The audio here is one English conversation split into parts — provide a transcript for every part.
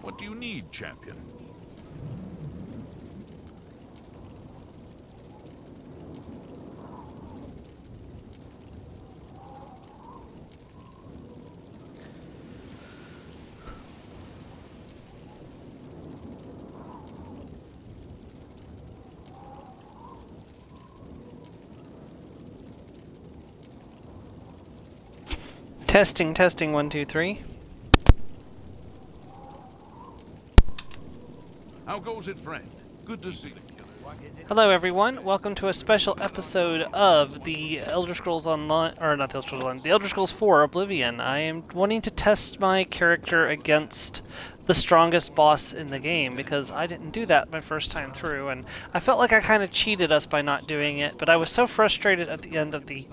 What do you need, champion? Testing, testing, 1, 2, 3. How goes it, friend? Good to see you. Hello, everyone. Welcome to a special episode of the Elder Scrolls Online, or not the Elder Scrolls Online, the Elder Scrolls 4 Oblivion. I am wanting to test my character against the strongest boss in the game because I didn't do that my first time through, and I felt like I kind of cheated us by not doing it. But I was so frustrated at the end of the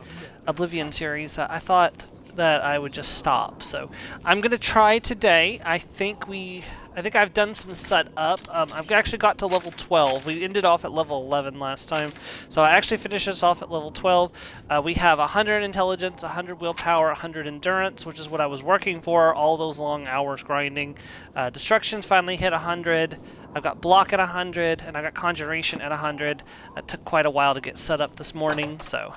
Oblivion series that I thought that I would just stop. So I'm gonna try today. I think I've done some setup. I've actually got to level 12. We ended off at level 11 last time, so I actually finished us off at level 12. We have 100 intelligence, 100 willpower, 100 endurance, which is what I was working for. All those long hours grinding. Destructions finally hit 100. I've got block at 100, and I got conjuration at 100. That took quite a while to get set up this morning, so.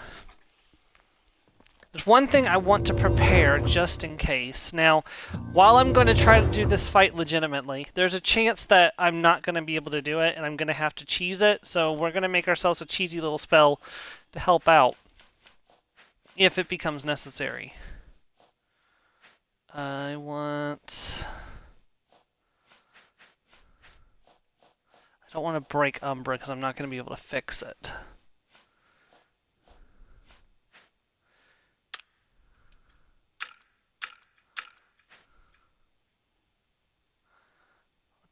There's one thing I want to prepare just in case. Now, while I'm going to try to do this fight legitimately, there's a chance that I'm not going to be able to do it and I'm going to have to cheese it. So we're going to make ourselves a cheesy little spell to help out if it becomes necessary. I don't want to break Umbra because I'm not going to be able to fix it.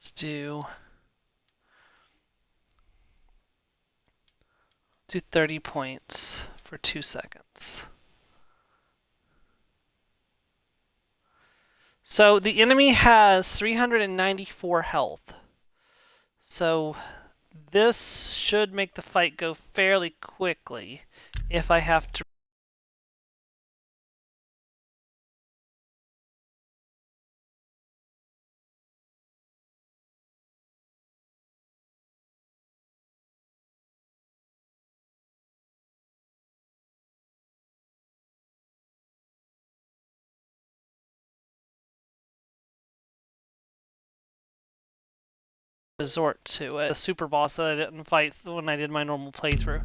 Let's do 30 points for 2 seconds. So the enemy has 394 health. So this should make the fight go fairly quickly if I have to resort to it. A super boss that I didn't fight when I did my normal playthrough.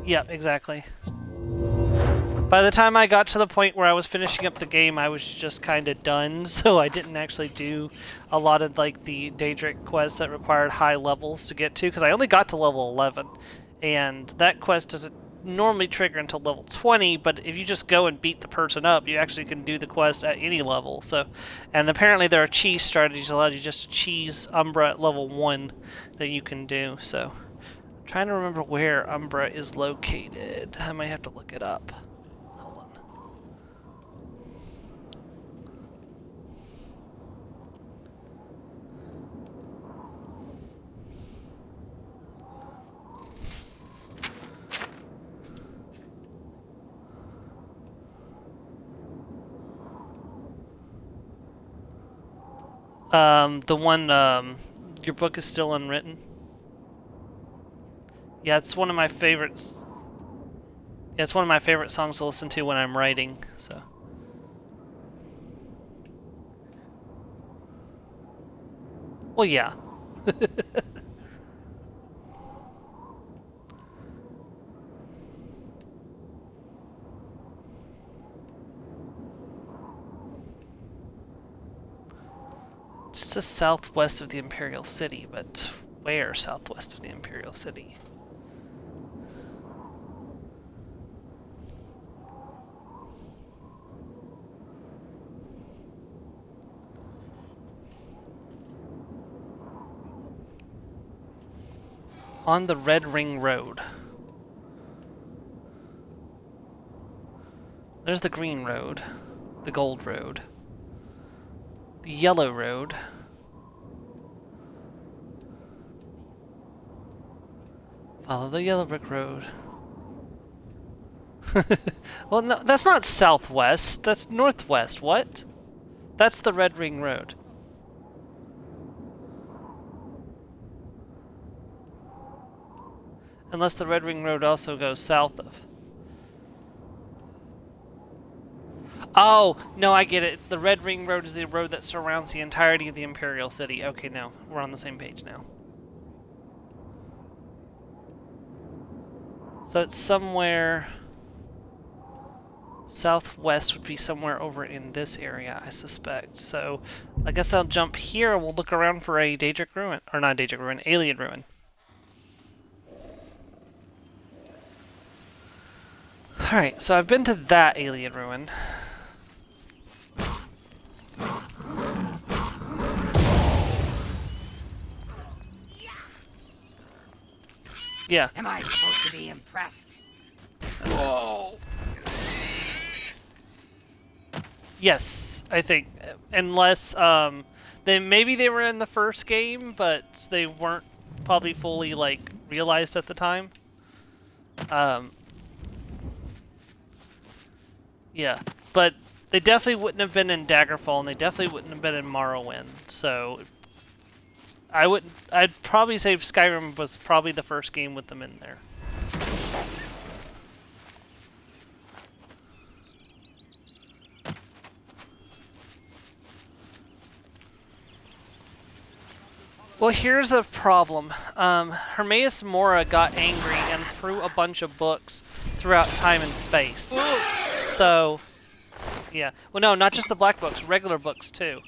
Yep, exactly. By the time I got to the point where I was finishing up the game, I was just kind of done, so I didn't actually do a lot of like the Daedric quests that required high levels to get to, because I only got to level 11, and that quest doesn't normally trigger until level 20, but if you just go and beat the person up, you actually can do the quest at any level. So, and apparently there are cheese strategies that allow you just to cheese Umbra at level 1 that you can do, so. I'm trying to remember where Umbra is located. I might have to look it up. The one, your book is still unwritten. Yeah, it's one of my favorites. Yeah, it's one of my favorite songs to listen to when I'm writing, so. Well, yeah. Just southwest of the Imperial City, but where southwest of the Imperial City? On the Red Ring Road. There's the Green Road, the Gold Road, the Yellow Road, follow the Yellow Brick Road. Well, no, that's not southwest. That's northwest. What? That's the Red Ring Road. Unless the Red Ring Road also goes south of. Oh, no, I get it. The Red Ring Road is the road that surrounds the entirety of the Imperial City. Okay, no. We're on the same page now. So it's somewhere... Southwest would be somewhere over in this area, I suspect. So, I guess I'll jump here and we'll look around for a Daedric Ruin. Or not Daedric Ruin, Alien Ruin. Alright, so I've been to that Alien Ruin. Yeah. Am I supposed to be impressed? Whoa. Yes, I think. Unless, then maybe they were in the first game, but they weren't probably fully, like, realized at the time. Yeah, but they definitely wouldn't have been in Daggerfall, and they definitely wouldn't have been in Morrowind, so... I'd probably say Skyrim was probably the first game with them in there. Well, here's a problem. Hermaeus Mora got angry and threw a bunch of books throughout time and space. So, yeah. Well, no, not just the black books, regular books too.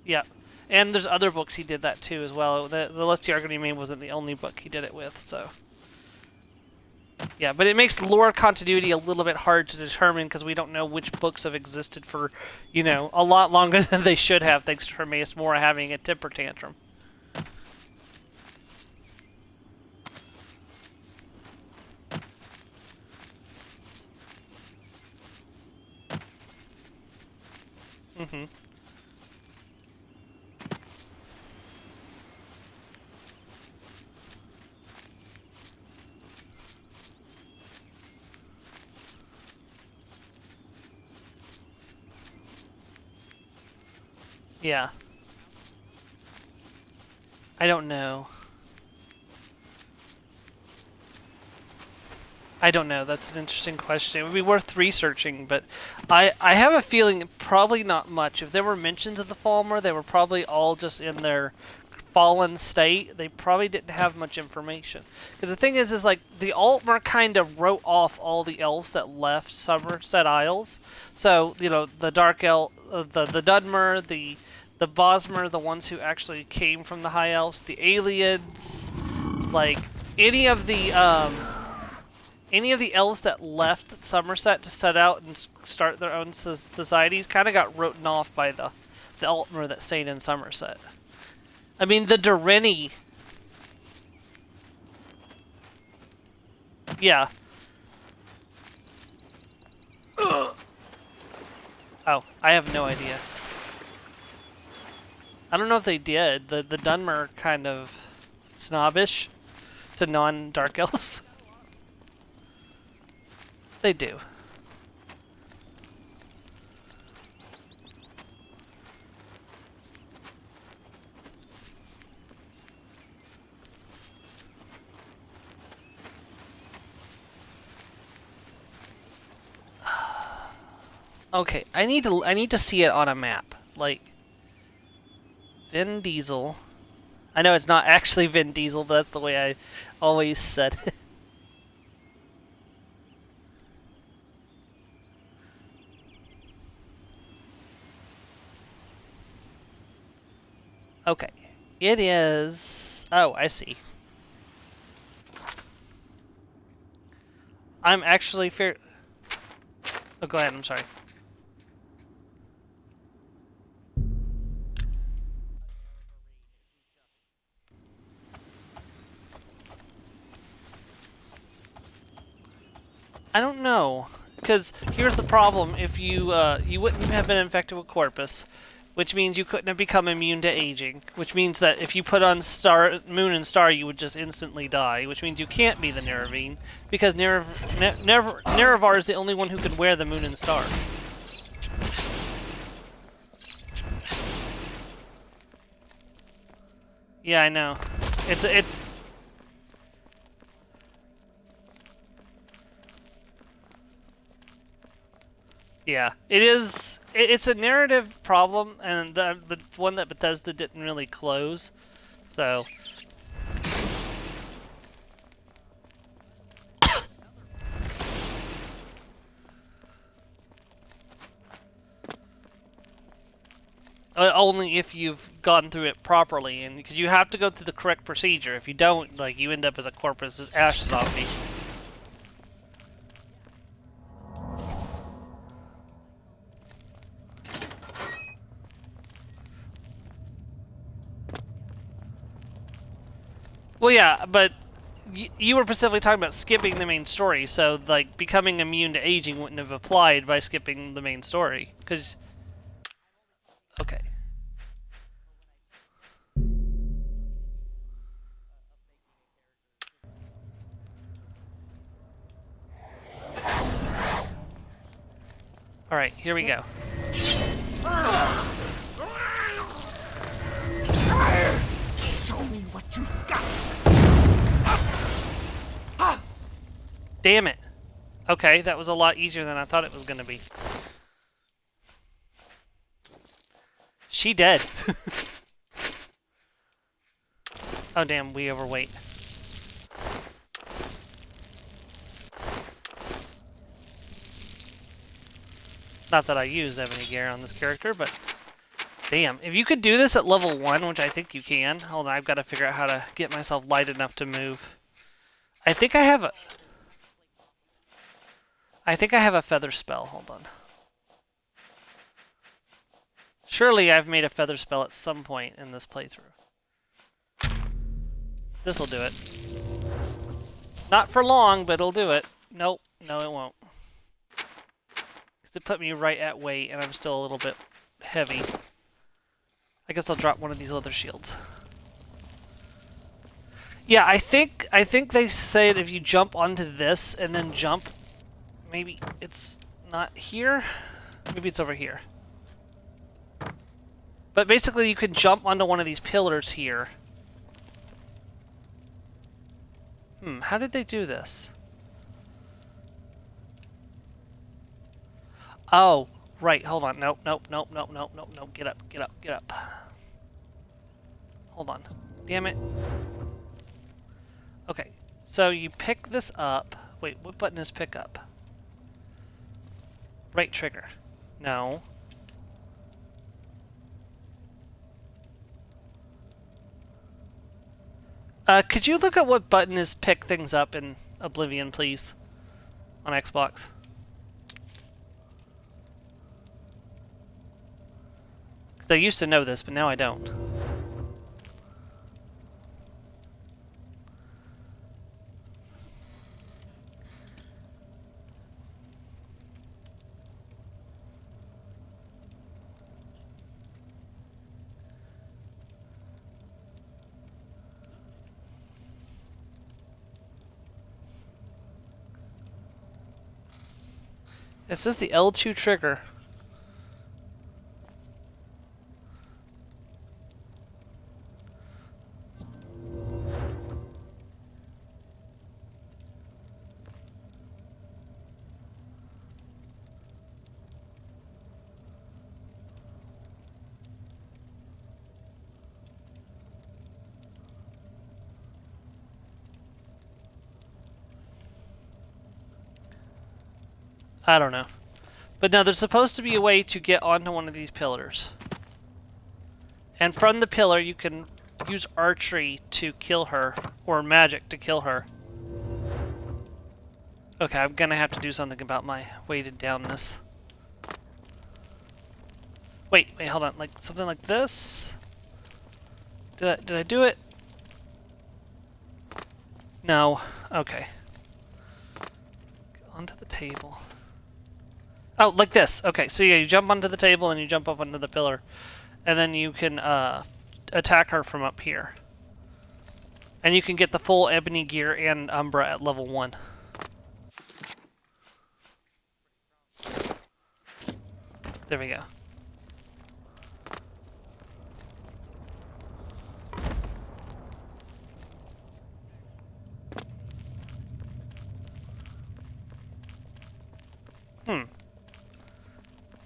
Yeah. And there's other books he did that too as well. The Lestia Arcanine wasn't the only book he did it with, so... Yeah, but it makes lore continuity a little bit hard to determine because we don't know which books have existed for, you know, a lot longer than they should have, thanks to Hermaeus Mora having a temper tantrum. Mm-hmm. Yeah. I don't know. I don't know. That's an interesting question. It would be worth researching, but I have a feeling probably not much. If there were mentions of the Falmer, they were probably all just in their fallen state. They probably didn't have much information. Because the thing is like, the Altmer kind of wrote off all the elves that left Somerset Isles. So, you know, the Dark Elf, the Dudmer, the Bosmer, the ones who actually came from the High Elves, the aliens, like, any of the elves that left Somerset to set out and start their own societies kind of got written off by the Altmer that stayed in Somerset. I mean, the Doreni... Yeah. Ugh. Oh, I have no idea. I don't know if they did. The Dunmer are kind of snobbish to non-Dark Elves. They do. Okay, I need to see it on a map. Like, Vin Diesel. I know it's not actually Vin Diesel, but that's the way I always said it. Okay. It is... Oh, I see. I'm actually fair... Oh, go ahead, I'm sorry. I don't know, because here's the problem: if you you wouldn't have been infected with Corpus, which means you couldn't have become immune to aging, which means that if you put on Moon and Star, you would just instantly die, which means you can't be the Nerevarine, because Nerevar is the only one who can wear the Moon and Star. Yeah, I know. Yeah, it is. It's a narrative problem, and but one that Bethesda didn't really close. So. Only if you've gone through it properly, and because you have to go through the correct procedure. If you don't, like, you end up as a corpus ash zombie. Well, yeah, but you were specifically talking about skipping the main story, so, like, becoming immune to aging wouldn't have applied by skipping the main story, because... Okay. Alright, here we go. Show me what you've got. Damn it. Okay, that was a lot easier than I thought it was going to be. She dead. Oh damn, we overweight. Not that I use Ebony Gear on this character, but... Damn, if you could do this at level 1, which I think you can... Hold on, I've got to figure out how to get myself light enough to move. I think I have a... feather spell, hold on. Surely I've made a feather spell at some point in this playthrough. This'll do it. Not for long, but it'll do it. Nope, no it won't. It put me right at weight, and I'm still a little bit heavy. I guess I'll drop one of these leather shields. Yeah, I think they said if you jump onto this and then jump, maybe it's not here. Maybe it's over here. But basically, you can jump onto one of these pillars here. How did they do this? Oh, right, hold on. Nope. Get up. Hold on. Damn it. Okay, so you pick this up. Wait, what button is pick up? Right trigger. No. Could you look at what button is pick things up in Oblivion, please? On Xbox. I used to know this, but now I don't. It says the L2 trigger. I don't know. But no, there's supposed to be a way to get onto one of these pillars. And from the pillar, you can use archery to kill her, or magic to kill her. Okay, I'm gonna have to do something about my weighted downness. Wait, hold on. Like, something like this? Did I do it? No. Okay. Onto the table. Oh, like this. Okay, so yeah, you jump onto the table and you jump up onto the pillar. and then you can attack her from up here. And you can get the full ebony gear and Umbra at level 1. There we go.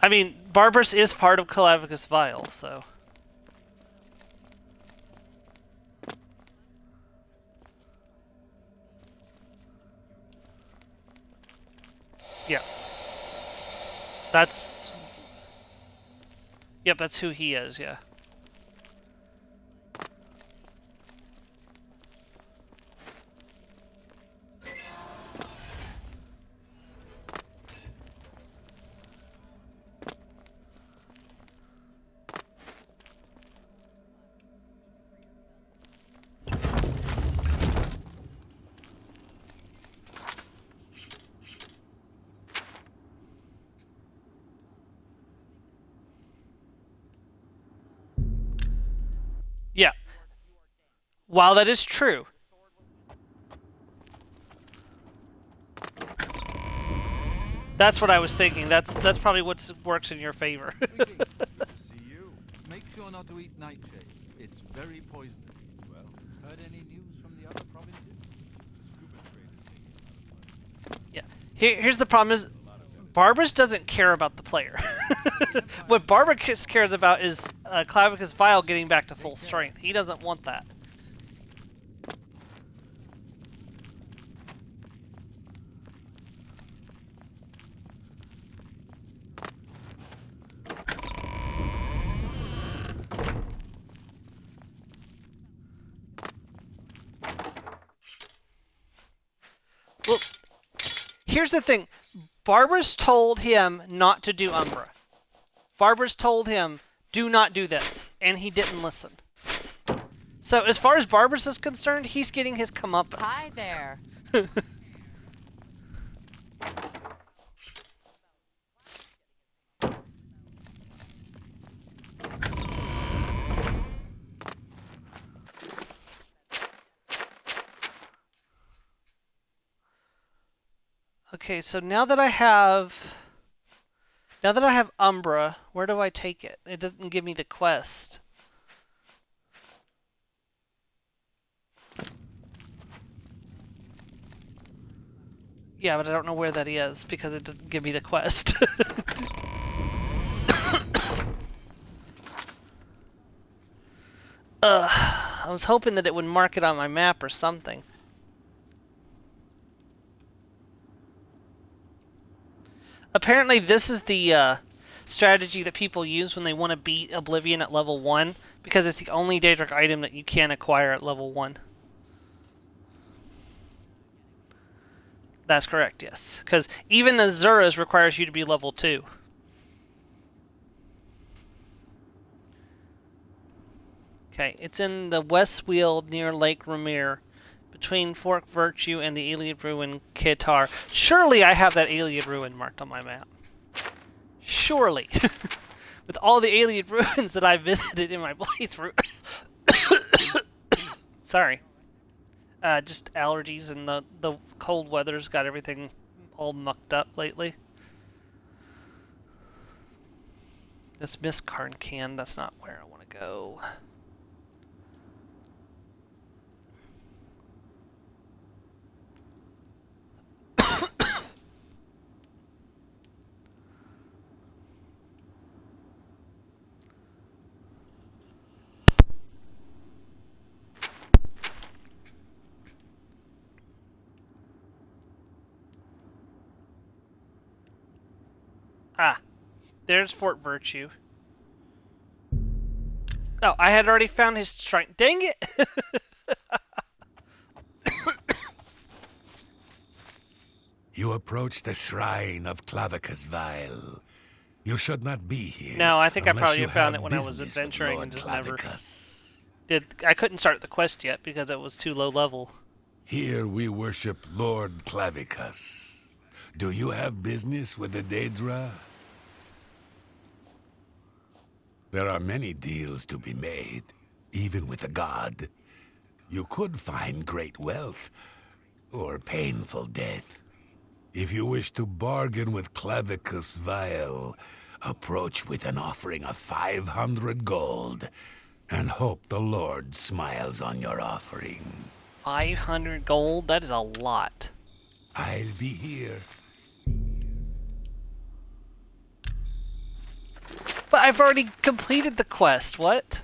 I mean, Barbarous is part of Clavicus Vial, so... Yeah. That's... Yep, that's who he is, yeah. Yeah. While that is true, that's what I was thinking. That's probably what works in your favor. Good to see you. Make sure not to eat nightshade. It's very poisonous. Well, heard any news from the other provinces? Scuba trade is taking Yeah. Here's the problem is, Barbarous doesn't care about the player. What Barbarous cares about is Clavicus Vial getting back to full strength. He doesn't want that. Well, here's the thing. Barbarous told him not to do Umbra. Barbarous told him, do not do this, and he didn't listen. So as far as Barbarous is concerned, he's getting his comeuppance. Hi there. Okay, so now that I have Umbra, where do I take it? It doesn't give me the quest. Yeah, but I don't know where that is because it didn't give me the quest. I was hoping that it would mark it on my map or something. Apparently this is the strategy that people use when they want to beat Oblivion at level 1, because it's the only Daedric item that you can acquire at level 1. That's correct, yes. Because even Azura's requires you to be level 2. Okay, it's in the West Weald near Lake Ramir, between Fork Virtue and the Iliad Ruin Kitar. Surely I have that Iliad Ruin marked on my map. Surely. With all the Iliad Ruins that I visited in my playthrough. Sorry. Just allergies and the cold weather's got everything all mucked up lately. This Mistcarn can, that's not where I want to go. Ah, there's Fort Virtue. Oh, I had already found his shrine. Dang it! You approach the shrine of Clavicus Vial. You should not be here. No, I think I unless probably you found have it when I was business with adventuring Lord and just never Clavicus. did. I couldn't start the quest yet because it was too low level. Here we worship Lord Clavicus. Do you have business with the Daedra? There are many deals to be made, even with a god. You could find great wealth, or painful death. If you wish to bargain with Clavicus Vile, approach with an offering of 500 gold, and hope the Lord smiles on your offering. 500 gold? That is a lot. I'll be here. But I've already completed the quest, what?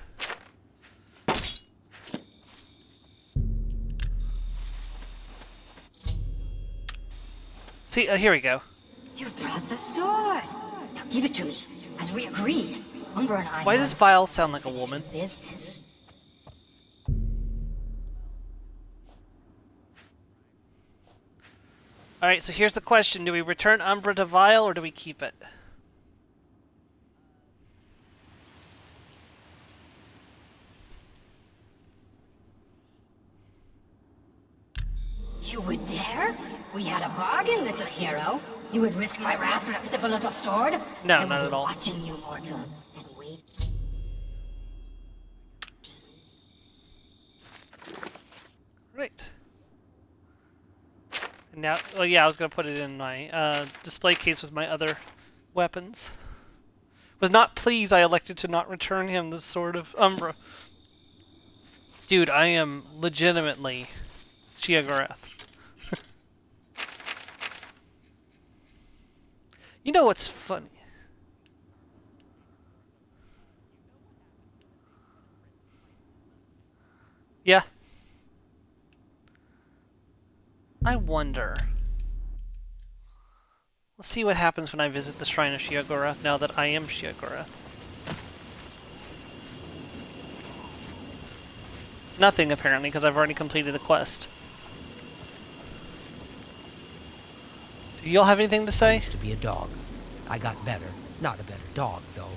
See, here we go. You've brought the sword. Now give it to me, as we agreed. Umbra and I Why have does Vile sound like a woman? business. Alright, so here's the question. Do we return Umbra to Vile, or do we keep it? You would dare? We had a bargain, little hero. You would risk my wrath for a pitiful little sword? No, I will not be at all. Watching you, mortal, and wait. Right. And now, well, yeah, I was gonna put it in my display case with my other weapons. Was not pleased I elected to not return him the Sword of Umbra. Dude, I am legitimately Sheogorath. You know what's funny? Yeah. I wonder. Let's see what happens when I visit the Shrine of Sheogorath now that I am Sheogorath. Nothing, apparently, because I've already completed the quest. Do y'all have anything to say? Used to be a dog. I got better. Not a better dog, though.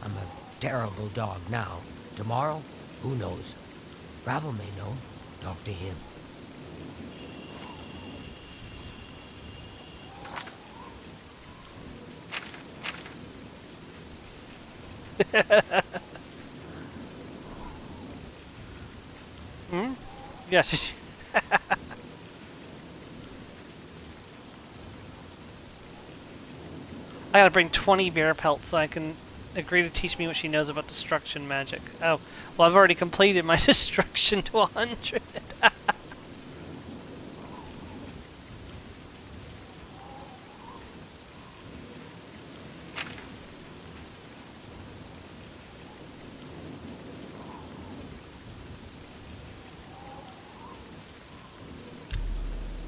I'm a terrible dog now. Tomorrow? Who knows? Ravel may know. Talk to him. Hmm? Yeah. I gotta bring 20 bear pelts so I can agree to teach me what she knows about destruction magic. Oh, well, I've already completed my destruction to 100.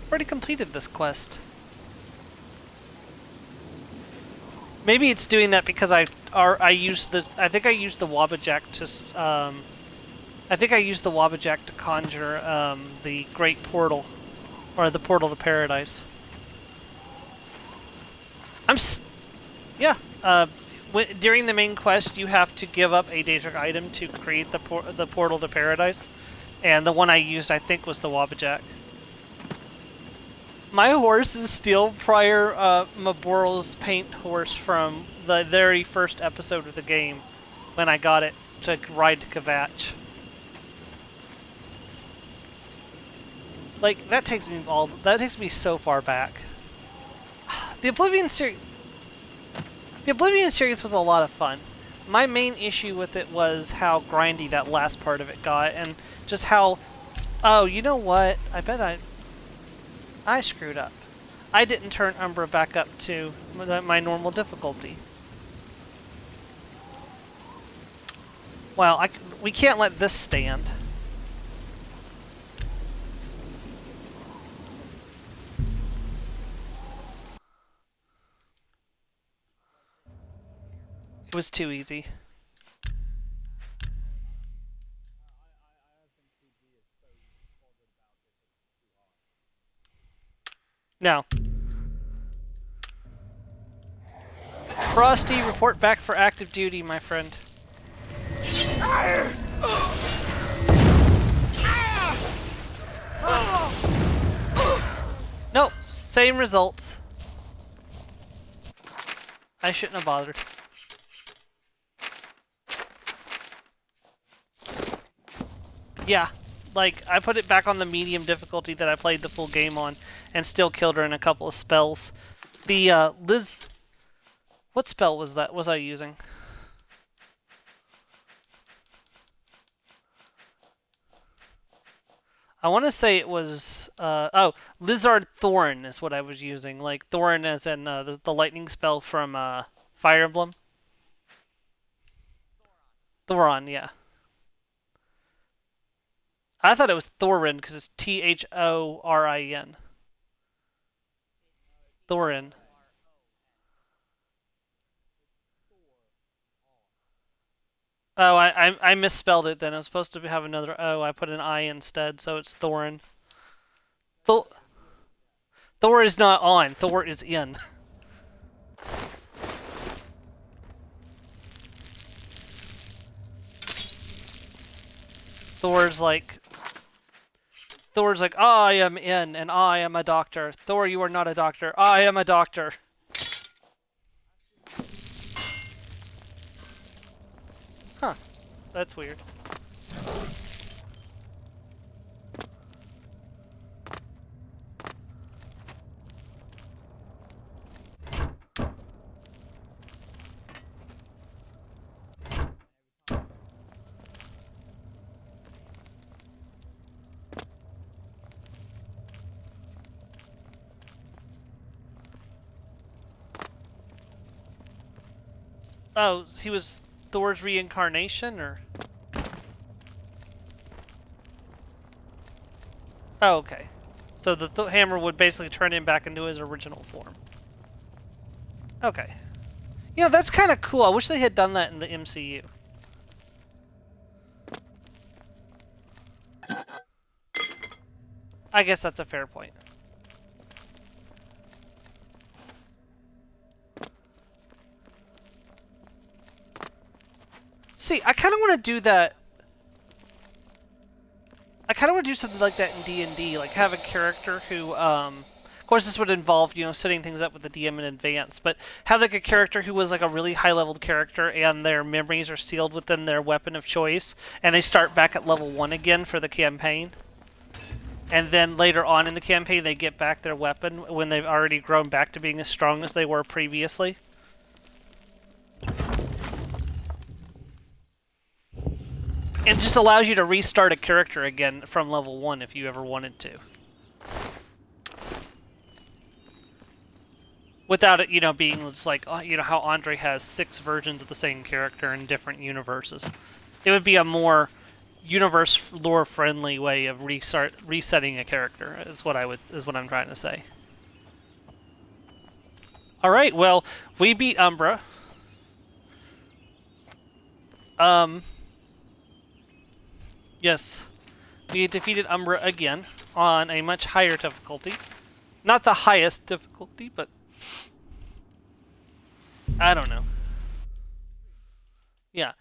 Already completed this quest. Maybe it's doing that because I think I used the Wabbajack to conjure the Great Portal, or the Portal to Paradise. During the main quest, you have to give up a Daedric item to create the Portal to Paradise, and the one I used, I think, was the Wabbajack. My horse is still prior Maboral's paint horse from the very first episode of the game, when I got it to ride to Kvatch. Like, that takes me so far back. The Oblivion series was a lot of fun. My main issue with it was how grindy that last part of it got, and just how... Oh, you know what? I bet I screwed up. I didn't turn Umbra back up to my normal difficulty. Well, we can't let this stand. It was too easy. No. Frosty, report back for active duty, my friend. Nope, same results. I shouldn't have bothered. Yeah. Like, I put it back on the medium difficulty that I played the full game on, and still killed her in a couple of spells. The, Liz... What spell was I using? I want to say it was, Lizard Thorn is what I was using. Like, Thorn as in, the lightning spell from, Fire Emblem. Thoron, yeah. I thought it was Thorin, because it's Thorin. Thorin. Oh, I misspelled it then. It was supposed to have another O. I put an I instead, so it's Thorin. Thor is not on. Thor is in. Thor's like... Thor's like, I am in, and I am a doctor. Thor, you are not a doctor. I am a doctor. Huh. That's weird. Oh, he was Thor's reincarnation, or? Oh, okay. So the hammer would basically turn him back into his original form. Okay. You know, that's kind of cool. I wish they had done that in the MCU. I guess that's a fair point. See, I kind of want to do that. I kind of want to do something like that in D&D, like have a character who, of course this would involve, you know, setting things up with the DM in advance, but have like a character who was like a really high-leveled character and their memories are sealed within their weapon of choice, and they start back at level 1 again for the campaign. And then later on in the campaign they get back their weapon when they've already grown back to being as strong as they were previously. It just allows you to restart a character again from level 1 if you ever wanted to. Without it, you know, being just like, you know, how Andre has 6 versions of the same character in different universes. It would be a more universe lore friendly way of resetting a character, is what I'm trying to say. Alright, well, we beat Umbra. Yes, we defeated Umbra again on a much higher difficulty. Not the highest difficulty, but I don't know. Yeah.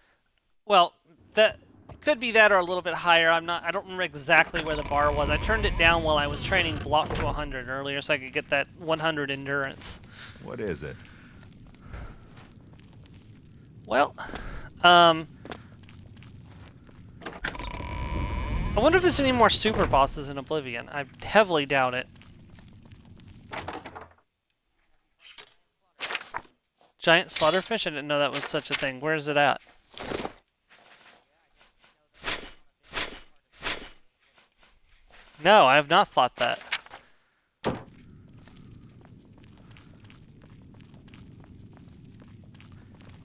Well, that could be that or a little bit higher. I don't remember exactly where the bar was. I turned it down while I was training block to 100 earlier so I could get that 100 endurance. What is it? Well, I wonder if there's any more super bosses in Oblivion. I heavily doubt it. Giant slaughterfish? I didn't know that was such a thing. Where is it at? No, I have not thought that.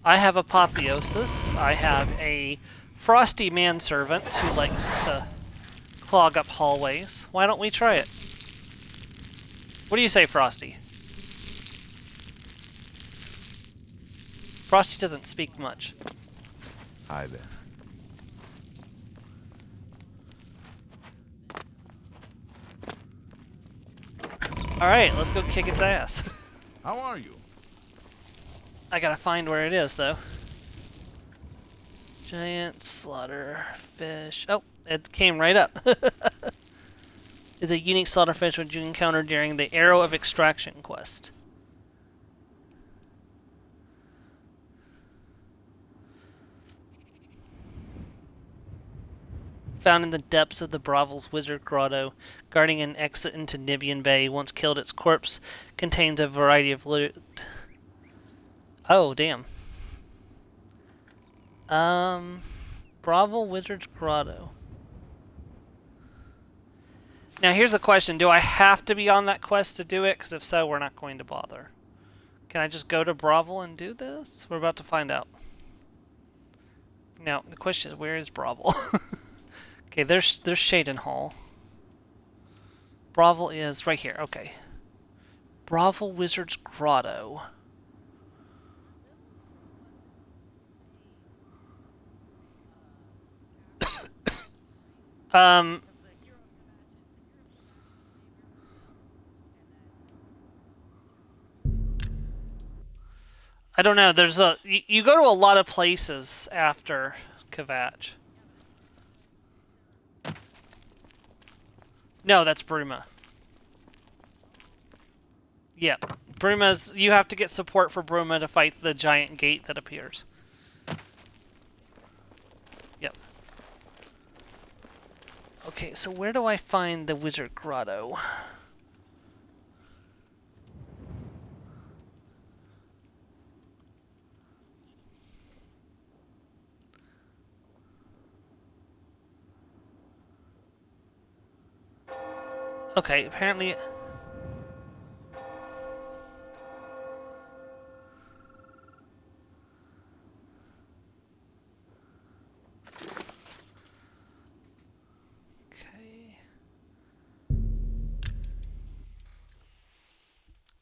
I have Apotheosis. I have a frosty manservant who likes to clog up hallways. Why don't we try it? What do you say, Frosty? Frosty doesn't speak much. Hi there. Alright, let's go kick its ass. How are you? I gotta find where it is, though. Giant slaughterfish. Oh, it came right up. Is a unique slaughterfish which you encounter during the Arrow of Extraction quest. Found in the depths of the Brovel's Wizard Grotto, guarding an exit into Nibian Bay. Once killed, its corpse contains a variety of loot. Oh, damn. Brovel Wizard's Grotto. Now here's the question, do I have to be on that quest to do it? Because if so, we're not going to bother. Can I just go to Brovel and do this? We're about to find out. Now, the question is, where is Brovel? Okay, there's Shaden Hall. Brovel is right here, okay. Brovel Wizard's Grotto. I don't know. There's you go to a lot of places after Kvatch. No, that's Bruma. Yeah, Bruma's. You have to get support for Bruma to fight the giant gate that appears. Yep. Okay, so where do I find the Wizard Grotto? Okay, apparently...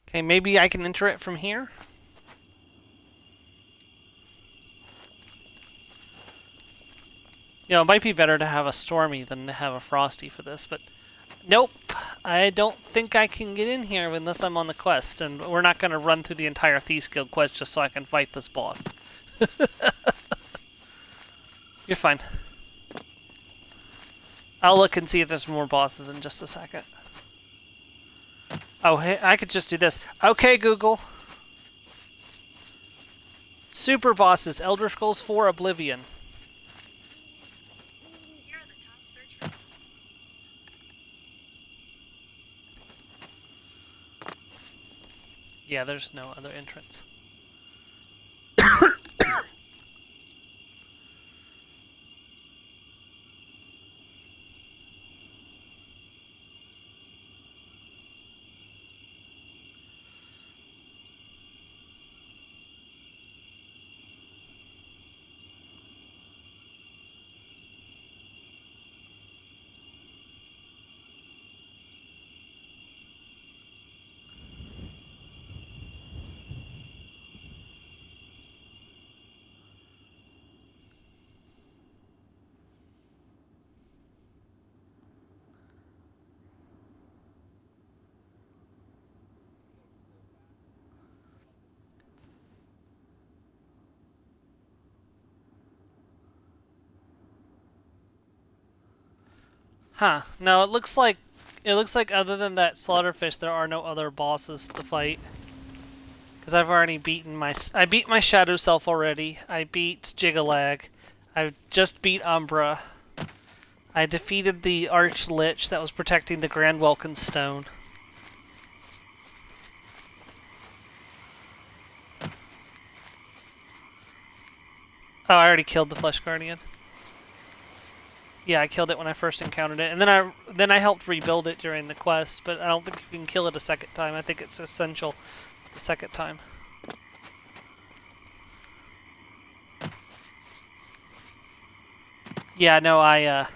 Okay, maybe I can enter it from here? You know, it might be better to have a Stormy than to have a Frosty for this, but... Nope! I don't think I can get in here unless I'm on the quest, and we're not going to run through the entire Thieves Guild quest just so I can fight this boss. You're fine. I'll look and see if there's more bosses in just a second. Oh, hey, I could just do this. Okay, Google. Super bosses, Elder Scrolls 4 Oblivion. Yeah, there's no other entrance. Huh. No, it looks like other than that slaughterfish, there are no other bosses to fight. Because I've already beaten I beat my Shadow Self already. I beat Jigalag. I just beat Umbra. I defeated the Arch Lich that was protecting the Grand Welkin Stone. Oh, I already killed the Flesh Guardian. Yeah, I killed it when I first encountered it, and then I helped rebuild it during the quest, but I don't think you can kill it a second time. I think it's essential the second time. Yeah, no,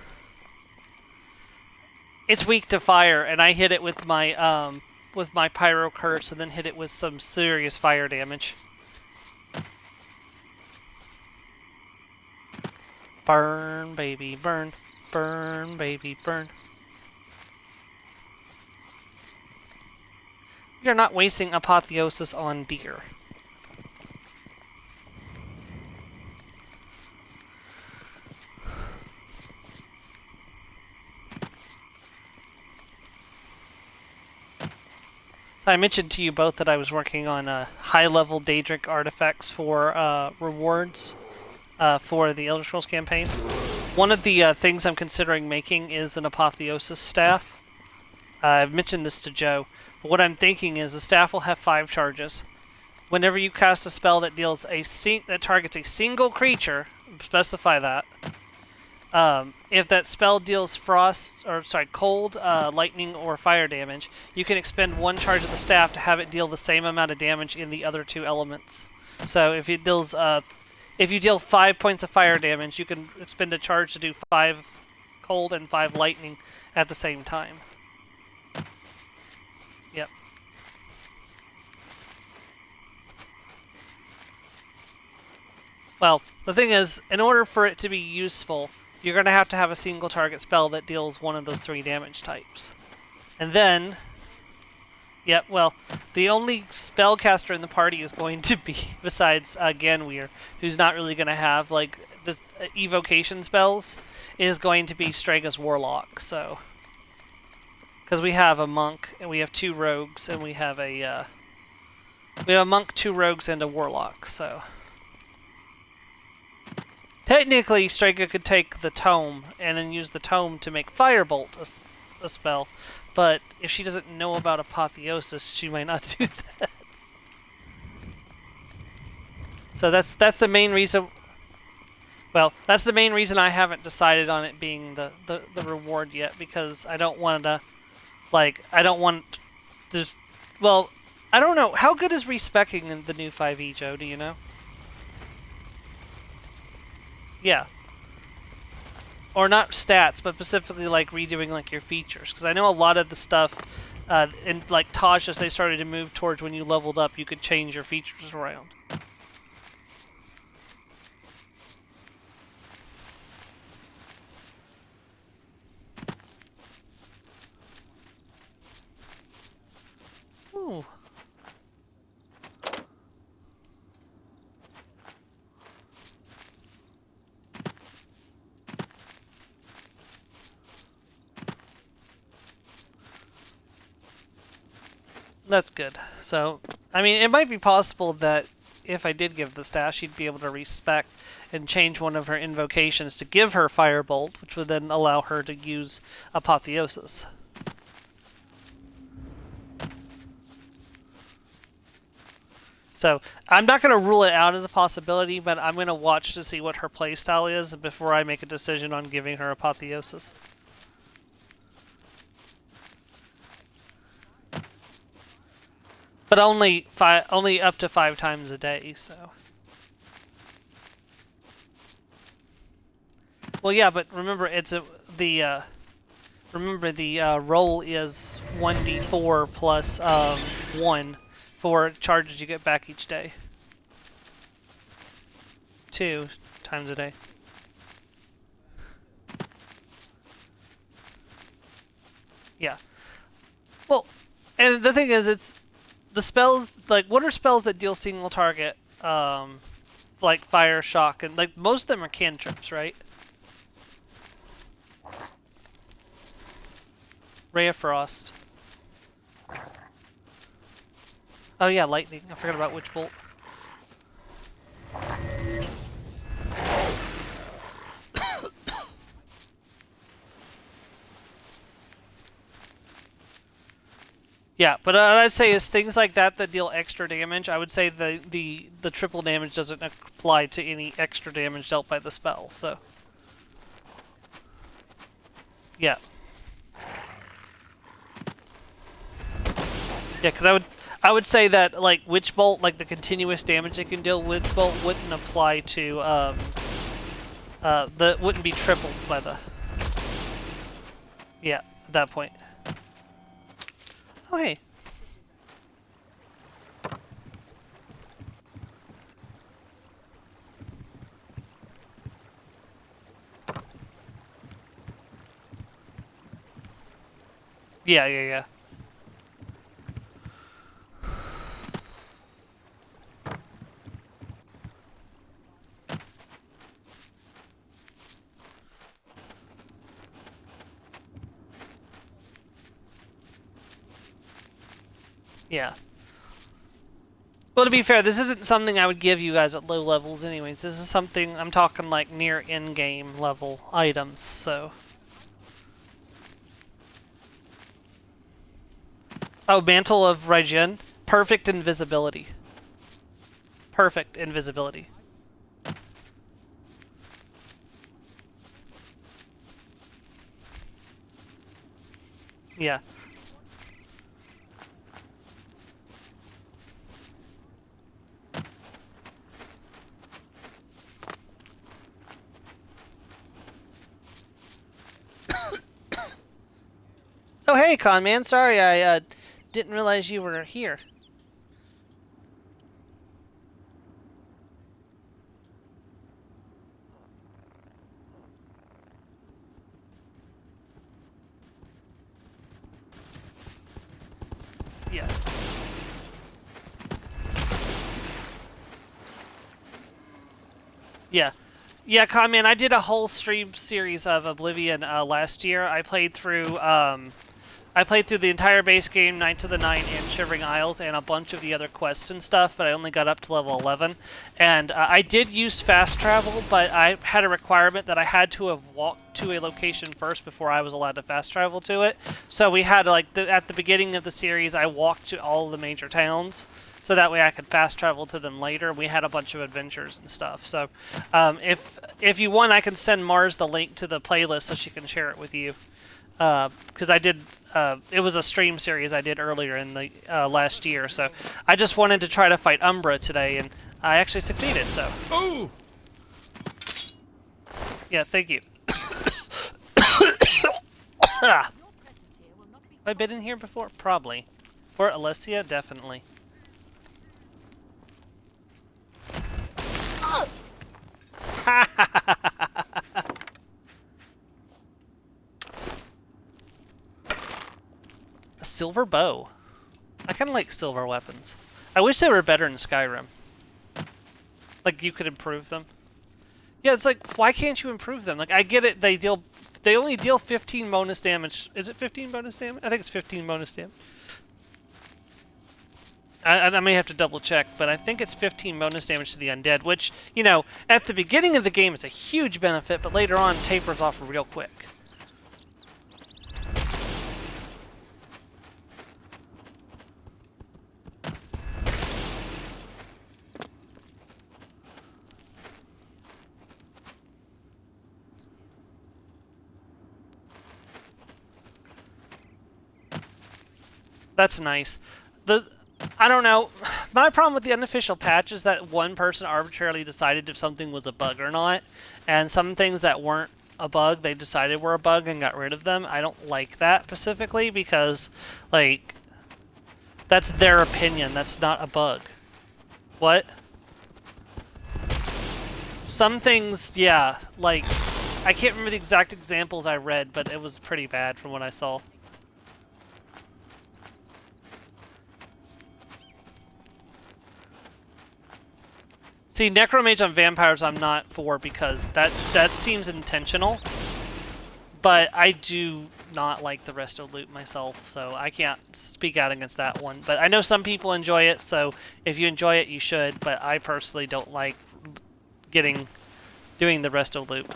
it's weak to fire, and I hit it with my Pyro Curse, and then hit it with some serious fire damage. Burn, baby, burn. Burn, baby, burn. We are not wasting Apotheosis on deer. So I mentioned to you both that I was working on high-level Daedric artifacts for rewards for the Elder Scrolls campaign. one of the things I'm considering making is an apotheosis staff. I've mentioned this to Joe. But what I'm thinking is the staff will have 5 charges. Whenever you cast a spell that deals that targets a single creature, specify that. If that spell deals cold, lightning, or fire damage, you can expend 1 charge of the staff to have it deal the same amount of damage in the other 2 elements. So if it deals, if you deal 5 points of fire damage, you can expend a charge to do 5 cold and 5 lightning at the same time. Yep. Well, the thing is, in order for it to be useful, you're going to have a single target spell that deals one of those 3 damage types. And then, the only spellcaster in the party is going to be, besides Ganweir, who's not really going to have, like, the evocation spells, is going to be Straga's Warlock, so... Because we have a monk, and we have 2 rogues, and we have a monk, 2 rogues, and a warlock, so... Technically, Straga could take the tome, and then use the tome to make Firebolt a spell, but if she doesn't know about apotheosis, she might not do that. So that's the main reason... Well, that's the main reason I haven't decided on it being the reward yet, because I don't want to... I don't want to... Well, I don't know. How good is respecking in the new 5e, Joe? Do you know? Yeah. Or not stats, but specifically, like, redoing, like, your features. Because I know a lot of the stuff in, like, Taj, as they started to move towards when you leveled up, you could change your features around. Ooh. That's good. So, I mean, it might be possible that if I did give the staff, she'd be able to respec and change one of her invocations to give her Firebolt, which would then allow her to use Apotheosis. So, I'm not going to rule it out as a possibility, but I'm going to watch to see what her playstyle is before I make a decision on giving her Apotheosis. But only up to 5 times a day, so. Well, yeah, but remember, the roll is 1d4 plus 1 for charges you get back each day. 2 times a day. Yeah. Well, and the thing is, it's the spells, like, what are spells that deal single target, like fire, shock, and, like, most of them are cantrips, right? Ray of Frost. Oh yeah, lightning. I forgot about Witch Bolt. Yeah, but what I'd say is things like that deal extra damage. I would say the triple damage doesn't apply to any extra damage dealt by the spell. So, yeah, because I would say that, like, Witch Bolt, like the continuous damage it can deal, Witch Bolt wouldn't apply to wouldn't be tripled by the at that point. Oh, hey. Yeah. Yeah. Well, to be fair, this isn't something I would give you guys at low levels anyways. This is something I'm talking like near in-game level items, so... Oh, Mantle of Raijin. Perfect invisibility. Perfect invisibility. Yeah. Oh, hey, Conman. Sorry, I didn't realize you were here. Yeah. Yeah. Yeah, Conman, I did a whole stream series of Oblivion last year. I played through the entire base game, Knights of the Nine and Shivering Isles, and a bunch of the other quests and stuff, but I only got up to level 11. And I did use fast travel, but I had a requirement that I had to have walked to a location first before I was allowed to fast travel to it. So we had, like, at the beginning of the series, I walked to all of the major towns, so that way I could fast travel to them later. We had a bunch of adventures and stuff. So if you want, I can send Mars the link to the playlist so she can share it with you. Because I did, it was a stream series I did earlier in the last year, so I just wanted to try to fight Umbra today, and I actually succeeded, so. Ooh! Yeah, thank you. Have I been in here before? Probably. For Alessia, definitely. A silver bow. I kind of like silver weapons. I wish they were better in Skyrim. Like, you could improve them. Yeah, it's like, why can't you improve them? Like, I get it, they only deal 15 bonus damage. Is it 15 bonus damage? I think it's 15 bonus damage. I may have to double check, but I think it's 15 bonus damage to the undead, which, you know, at the beginning of the game it's a huge benefit, but later on tapers off real quick. That's nice. I don't know. My problem with the unofficial patch is that one person arbitrarily decided if something was a bug or not, and some things that weren't a bug, they decided were a bug and got rid of them. I don't like that specifically because, like, that's their opinion. That's not a bug. What? Some things, yeah, like, I can't remember the exact examples I read, but it was pretty bad from what I saw. See, Necromage on vampires I'm not for because that seems intentional. But I do not like the resto loot myself, so I can't speak out against that one. But I know some people enjoy it, so if you enjoy it, you should. But I personally don't like doing the resto loot.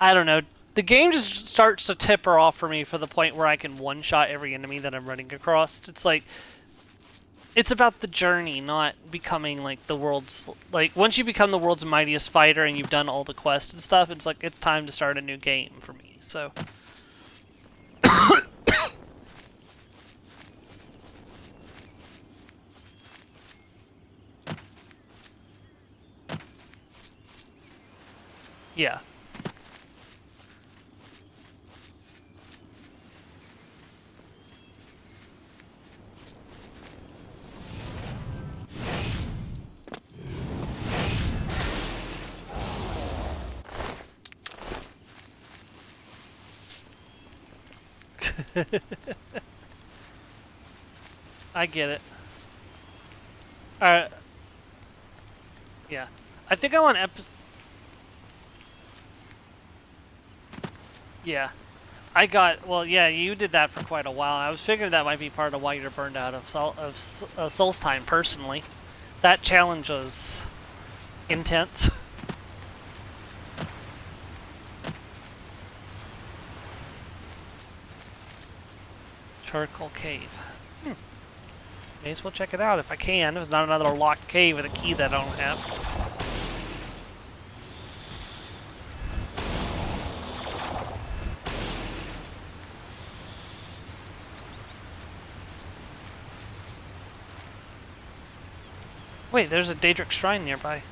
I don't know. The game just starts to tipper off for me for the point where I can one-shot every enemy that I'm running across. It's like, it's about the journey, not becoming like the world's, like, once you become the world's mightiest fighter and you've done all the quests and stuff, it's like, it's time to start a new game for me, so. Yeah. I get it. Alright. Yeah. I think I'm on episode... Yeah. I got... Well, yeah, you did that for quite a while. I was figuring that might be part of why you're burned out of Soul's Time, personally. That challenge was intense. Charcoal Cave. May as well check it out if I can. There's not another locked cave with a key that I don't have. Wait, there's a Daedric Shrine nearby.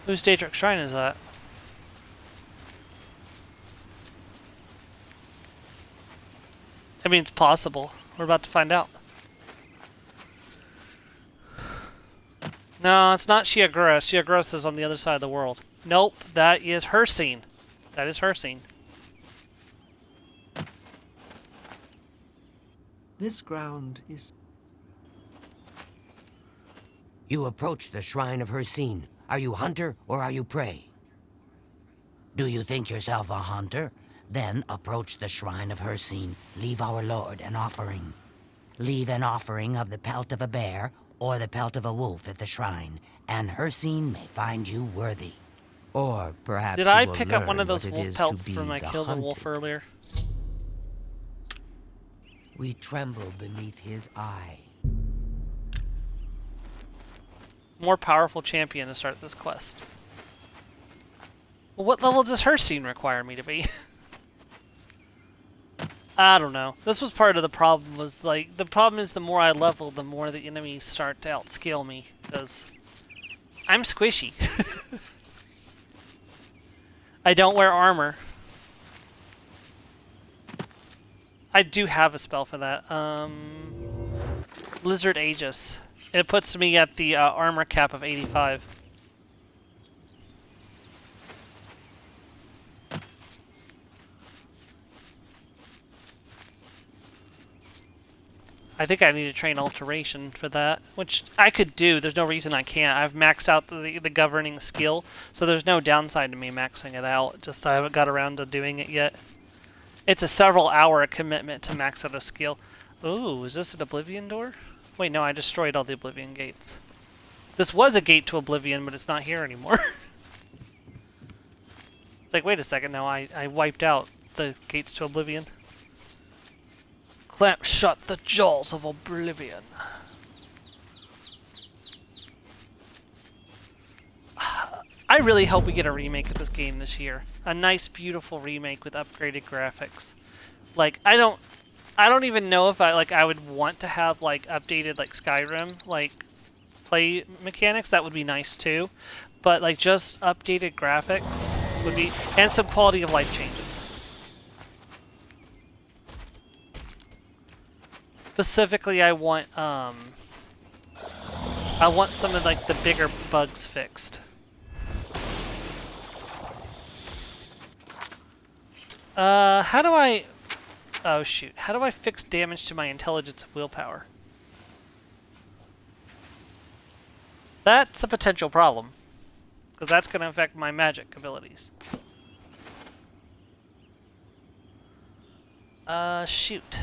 Whose Daedric Shrine is that? I mean, it's possible. We're about to find out. No, it's not Shiagura. Shiagura is on the other side of the world. Nope, that is her scene. That is her scene. This ground is... You approach the shrine of Hircine. Are you hunter or are you prey? Do you think yourself a hunter? Then approach the shrine of Hircine. Leave our lord an offering. Leave an offering of the pelt of a bear or the pelt of a wolf at the shrine, and Hircine may find you worthy. Or perhaps Did you I will pick up one of learn those what it wolf is pelts to be from I the killed a wolf hunted. earlier? We tremble beneath his eye. More powerful champion to start this quest. Well, what level does her scene require me to be? I don't know. This was part of the problem, was like, the problem is the more I level, the more the enemies start to outscale me, because I'm squishy. I don't wear armor. I do have a spell for that. Lizard Aegis. It puts me at the armor cap of 85. I think I need to train Alteration for that, which I could do. There's no reason I can't. I've maxed out the governing skill, so there's no downside to me maxing it out. Just I haven't got around to doing it yet. It's a several-hour commitment to max out a skill. Ooh, is this an Oblivion door? Wait, no, I destroyed all the Oblivion gates. This was a gate to Oblivion, but it's not here anymore. It's like, wait a second, no, I wiped out the gates to Oblivion. Clamp shut the jaws of Oblivion. I really hope we get a remake of this game this year. A nice, beautiful remake with upgraded graphics. Like, I don't even know if I would want to have like updated like Skyrim like play mechanics. That would be nice too. But like just updated graphics would be, and some quality of life changes. Specifically, I want some of like the bigger bugs fixed. How do I... Oh shoot, how do I fix damage to my intelligence and willpower? That's a potential problem, because that's going to affect my magic abilities. Shoot.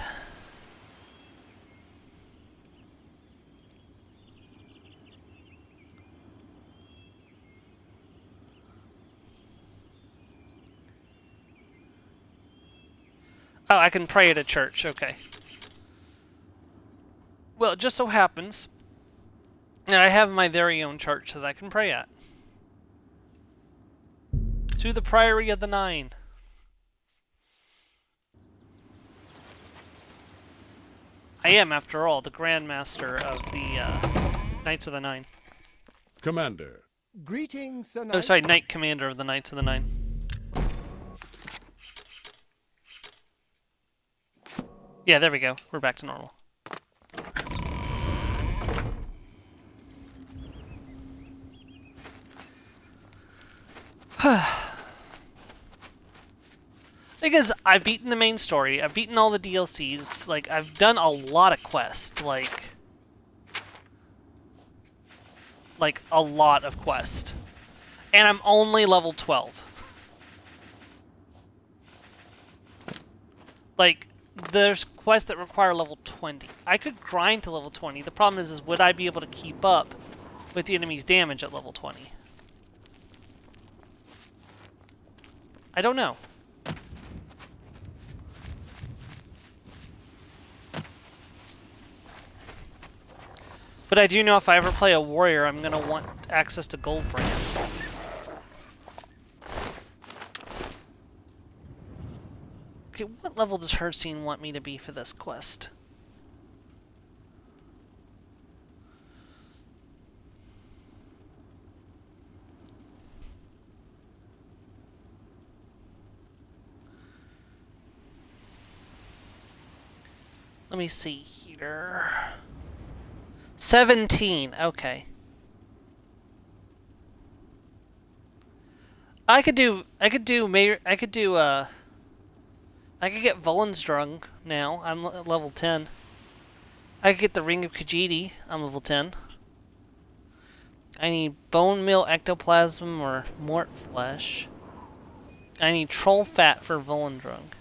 Oh, I can pray at a church, okay. Well, it just so happens that I have my very own church that I can pray at. To the Priory of the Nine. I am, after all, the Grand Master of the Knights of the Nine. Commander. Greetings, Sir Oh, Knight. sorry, Knight Commander of the Knights of the Nine. Yeah, there we go. We're back to normal. Because I've beaten the main story, I've beaten all the DLCs, like, I've done a lot of quests, like like a lot of quest. And I'm only level 12. Like, there's quests that require level 20. I could grind to level 20. The problem is would I be able to keep up with the enemy's damage at level 20? I don't know. But I do know if I ever play a warrior, I'm gonna want access to Goldbrand. Okay, what level does Hercene want me to be for this quest? Let me see here. 17. Okay. I could get Volensdrung now. I'm level 10. I could get the Ring of Khajiit. I'm level 10. I need bone meal, ectoplasm, or mort flesh. I need troll fat for Volendrung.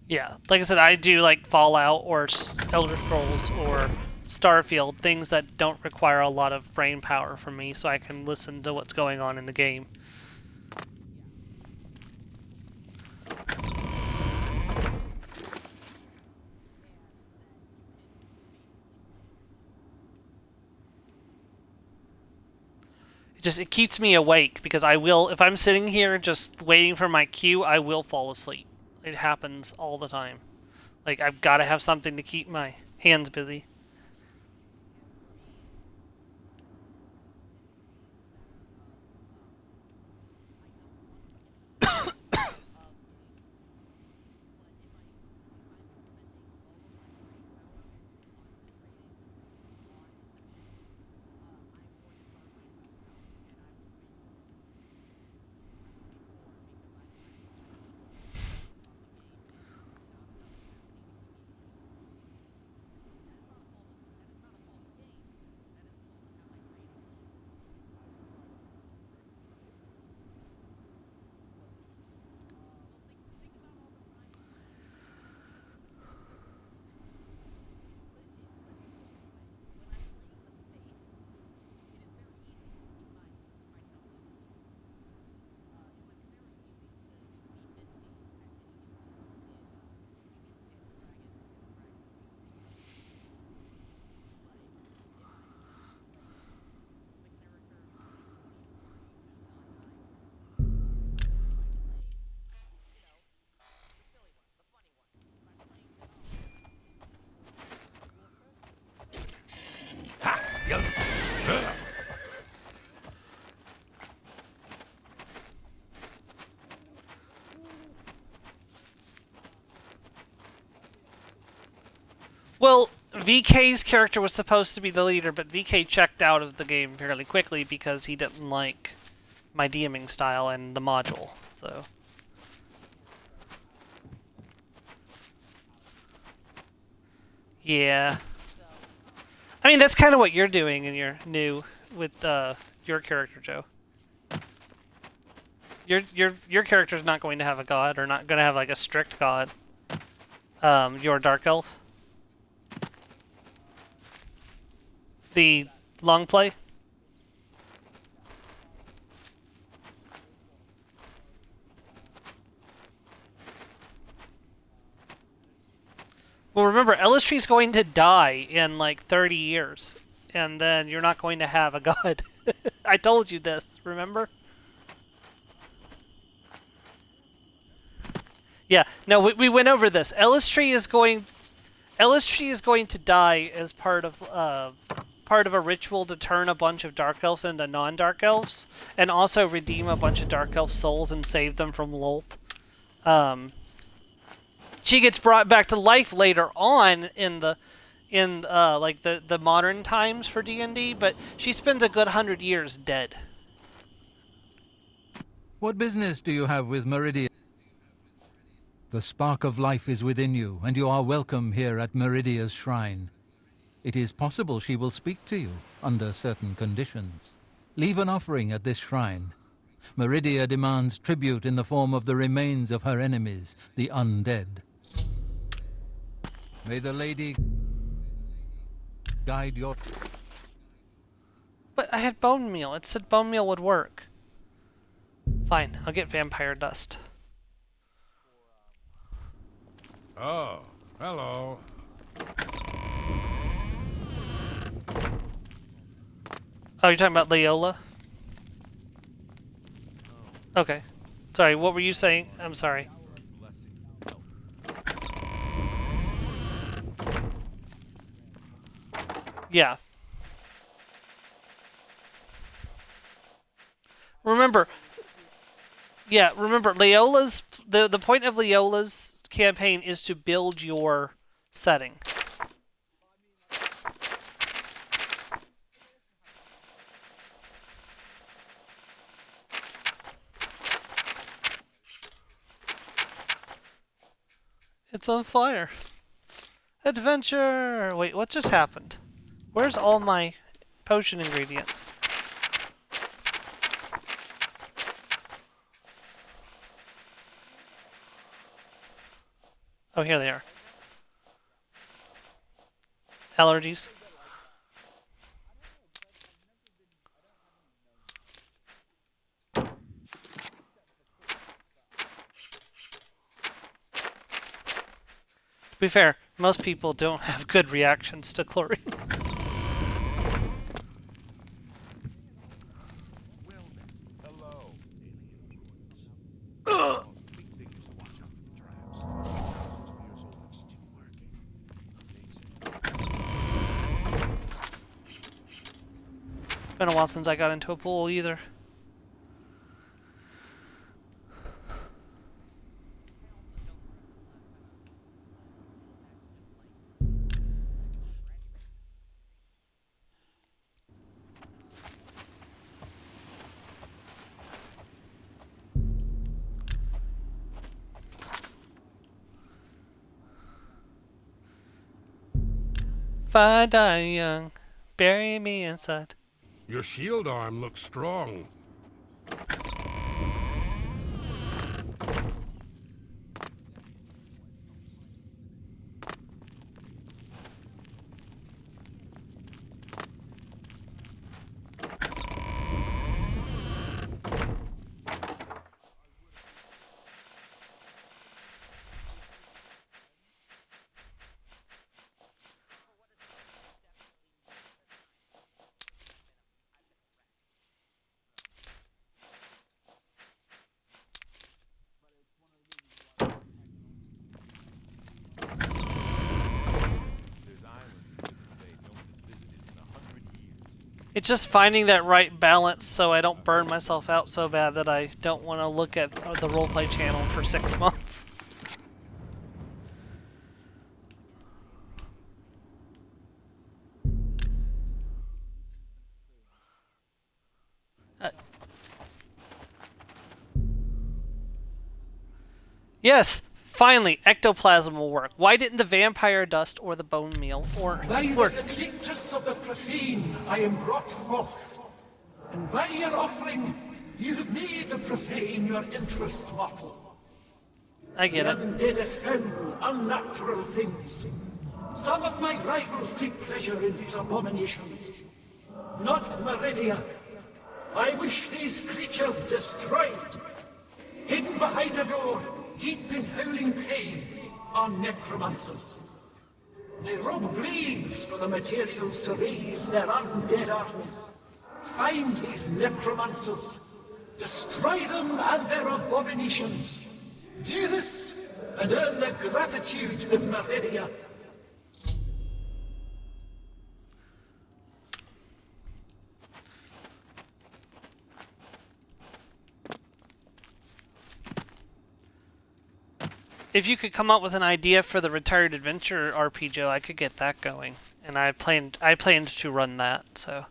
Yeah, like I said, I do like Fallout or Elder Scrolls or Starfield, things that don't require a lot of brain power from me, so I can listen to what's going on in the game. It keeps me awake because I will, if I'm sitting here just waiting for my cue, I will fall asleep. It happens all the time. Like, I've got to have something to keep my hands busy. Well, VK's character was supposed to be the leader, but VK checked out of the game fairly quickly because he didn't like my DMing style and the module, so... Yeah. I mean, that's kind of what you're doing in your new... with, your character, Joe. Your character's not going to have a god, or not going to have, like, a strict god. You're a Dark Elf. The long play? Well, remember, Ellistree's going to die in like 30 years, and then you're not going to have a god. I told you this, remember? Yeah, no, we went over this. Ellistree is going to die as part of a ritual to turn a bunch of Dark Elves into non-Dark Elves, and also redeem a bunch of Dark Elf souls and save them from Lolth. She gets brought back to life later on in like the modern times for D&D, but she spends a good 100 years dead. What business do you have with Meridia? The spark of life is within you, and you are welcome here at Meridia's shrine. It is possible she will speak to you under certain conditions. Leave an offering at this shrine. Meridia demands tribute in the form of the remains of her enemies, the undead. May the lady guide your... But I had bone meal. It said bone meal would work. Fine, I'll get vampire dust. Oh, hello. Oh, you're talking about Leola? Okay. Sorry, what were you saying? I'm sorry. Yeah. Remember, Leola's the point of Leola's campaign is to build your setting. It's on fire. Adventure! Wait, what just happened? Where's all my potion ingredients? Oh, here they are. Allergies. To be fair, most people don't have good reactions to chlorine. Been a while since I got into a pool either. If I die young, bury me inside. Your shield arm looks strong. It's just finding that right balance so I don't burn myself out so bad that I don't want to look at the roleplay channel for 6 months. Yes, finally, ectoplasm will work. Why didn't the vampire dust or the bone meal or By work? the detritus of the profane, I am brought forth. And by your offering, you have made the profane your interest mortal. I get The it. undead have found unnatural things. Some of my rivals take pleasure in these abominations. Not Meridia. I wish these creatures destroyed. Hidden behind a door, deep in Howling Cave, are necromancers. They rob graves for the materials to raise their undead armies. Find these necromancers. Destroy them and their abominations. Do this, and earn the gratitude of Meridia. If you could come up with an idea for the retired adventure RPG, I could get that going. And I planned to run that, so.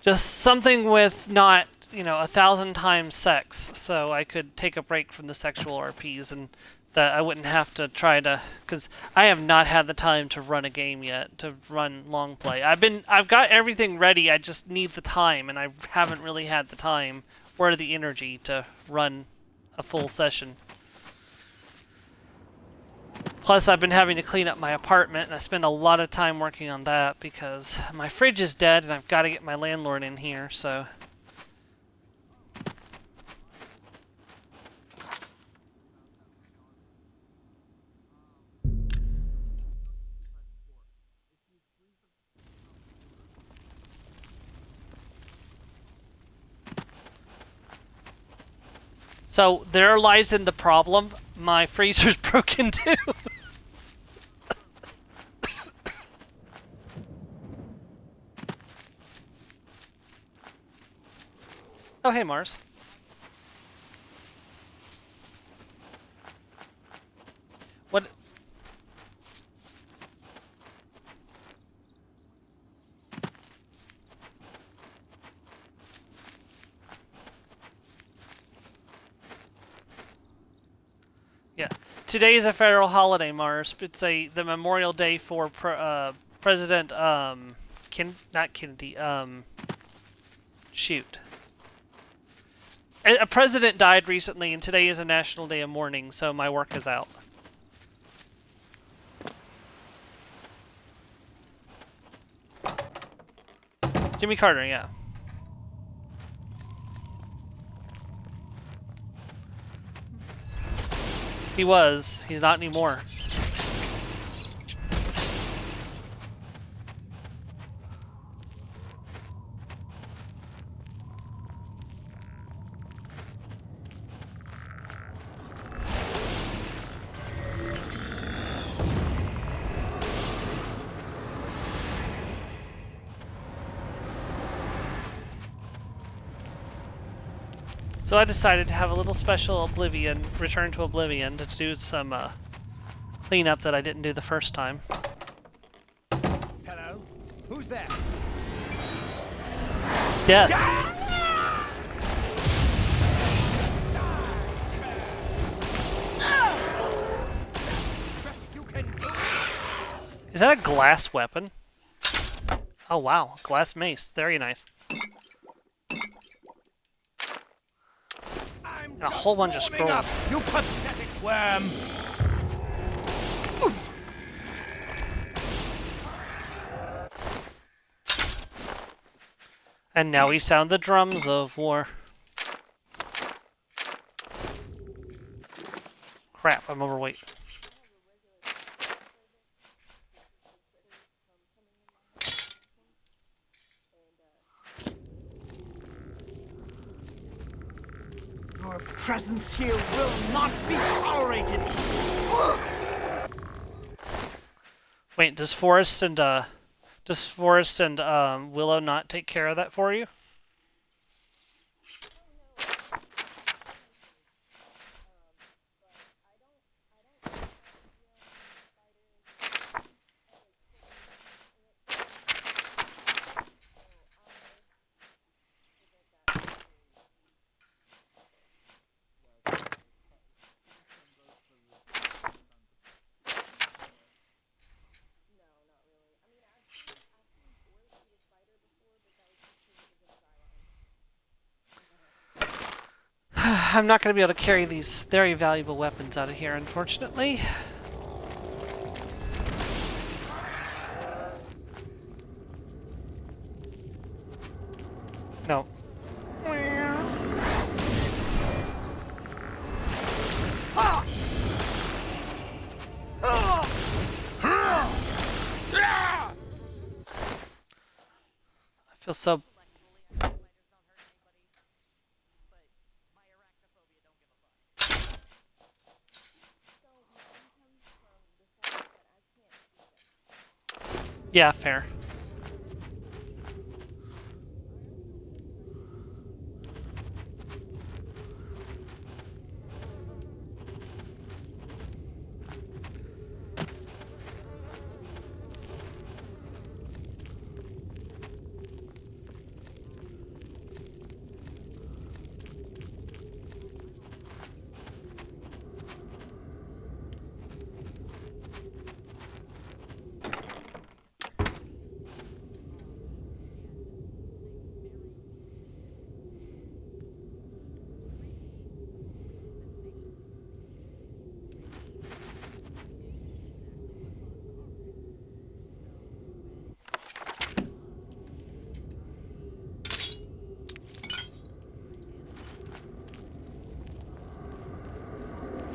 Just something with not, 1,000 times sex, so I could take a break from the sexual RPs and that I wouldn't have to try to, because I have not had the time to run a game yet, to run long play. I've got everything ready, I just need the time, and I haven't really had the time or the energy to run a full session. Plus, I've been having to clean up my apartment, and I spend a lot of time working on that because my fridge is dead, and I've got to get my landlord in here, so. So, there lies in the problem. My freezer's broken too. Oh, hey, Mars. What? Yeah. Today is a federal holiday, Mars. It's the Memorial Day for President not Kennedy. Shoot. A president died recently, and today is a national day of mourning, so my work is out. Jimmy Carter, yeah. He was. He's not anymore. So I decided to have a little special return to Oblivion to do some cleanup that I didn't do the first time. Hello? Who's there? Death. Is that a glass weapon? Oh wow, glass mace. Very nice. And a whole bunch of scrolls. You pathetic worm! And now we sound the drums of war. Crap, I'm overweight. Your presence here will not be tolerated. Wait, does Forrest and Willow not take care of that for you? I'm not going to be able to carry these very valuable weapons out of here, unfortunately. No. I feel so... Yeah, fair.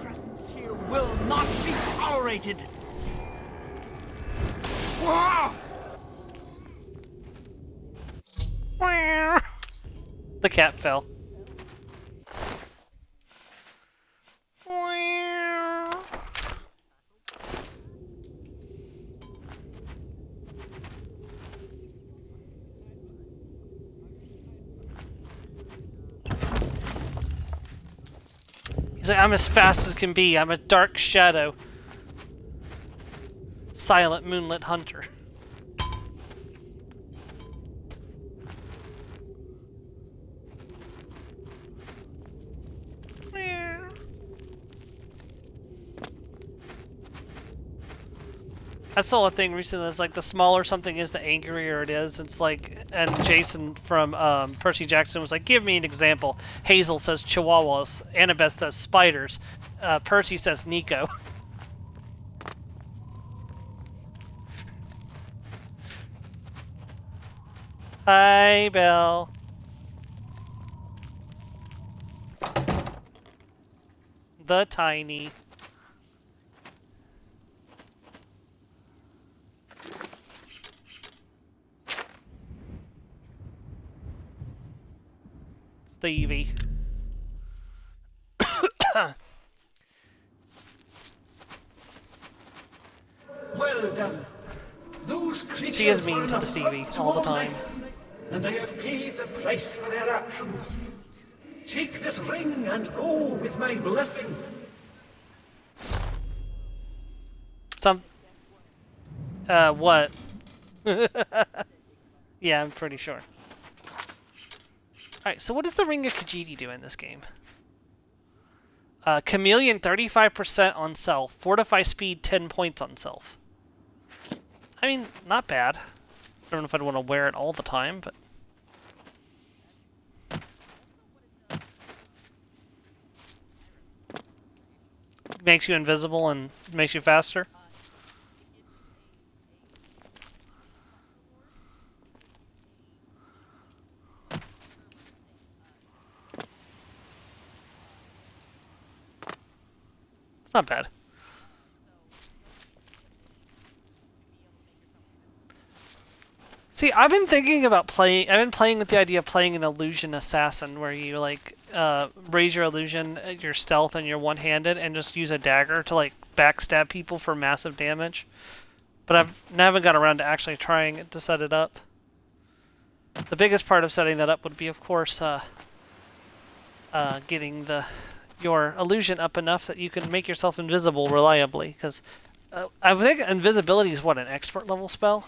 Presence here will not be tolerated. The cat fell. He's like, I'm as fast as can be. I'm a dark shadow. Silent moonlit hunter. I saw a thing recently that's like the smaller something is, the angrier it is. It's like, and Jason from Percy Jackson was like, give me an example. Hazel says chihuahuas. Annabeth says spiders. Percy says Nico. Hi, Belle. The tiny. Stevie. Well done. Those creatures She is mean were to an the Stevie affront to all the time. life, and they have paid the price for their actions. Take this ring and go with my blessing. What? Yeah, I'm pretty sure. Alright, so what does the Ring of Khajiit do in this game? Chameleon 35% on self. Fortify speed 10 points on self. I mean, not bad. I don't know if I'd want to wear it all the time, but... Makes you invisible and makes you faster. It's not bad. See, I've been thinking about playing... I've been playing with the idea of playing an illusion assassin, where you, like, raise your illusion, your stealth, and you're one-handed, and just use a dagger to, like, backstab people for massive damage. But I haven't got around to actually trying to set it up. The biggest part of setting that up would be, of course, getting your illusion up enough that you can make yourself invisible reliably. Because I think invisibility is, what, an expert level spell?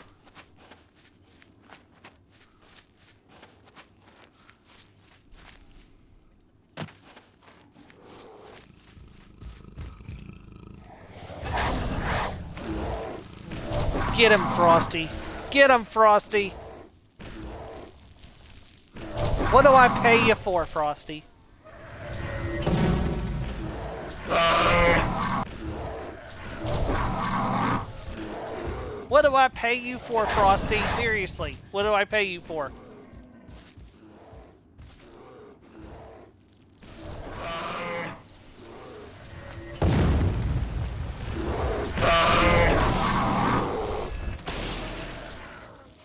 Get him, Frosty. Get him, Frosty. What do I pay you for, Frosty? What do I pay you for, Frosty? Seriously, what do I pay you for?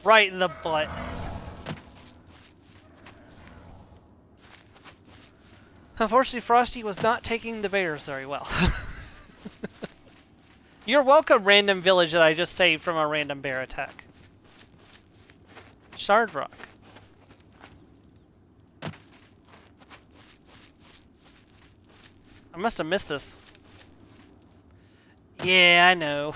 Right in the butt. Unfortunately, Frosty was not taking the bears very well. You're welcome, random village that I just saved from a random bear attack. Shard Rock. I must have missed this. Yeah, I know.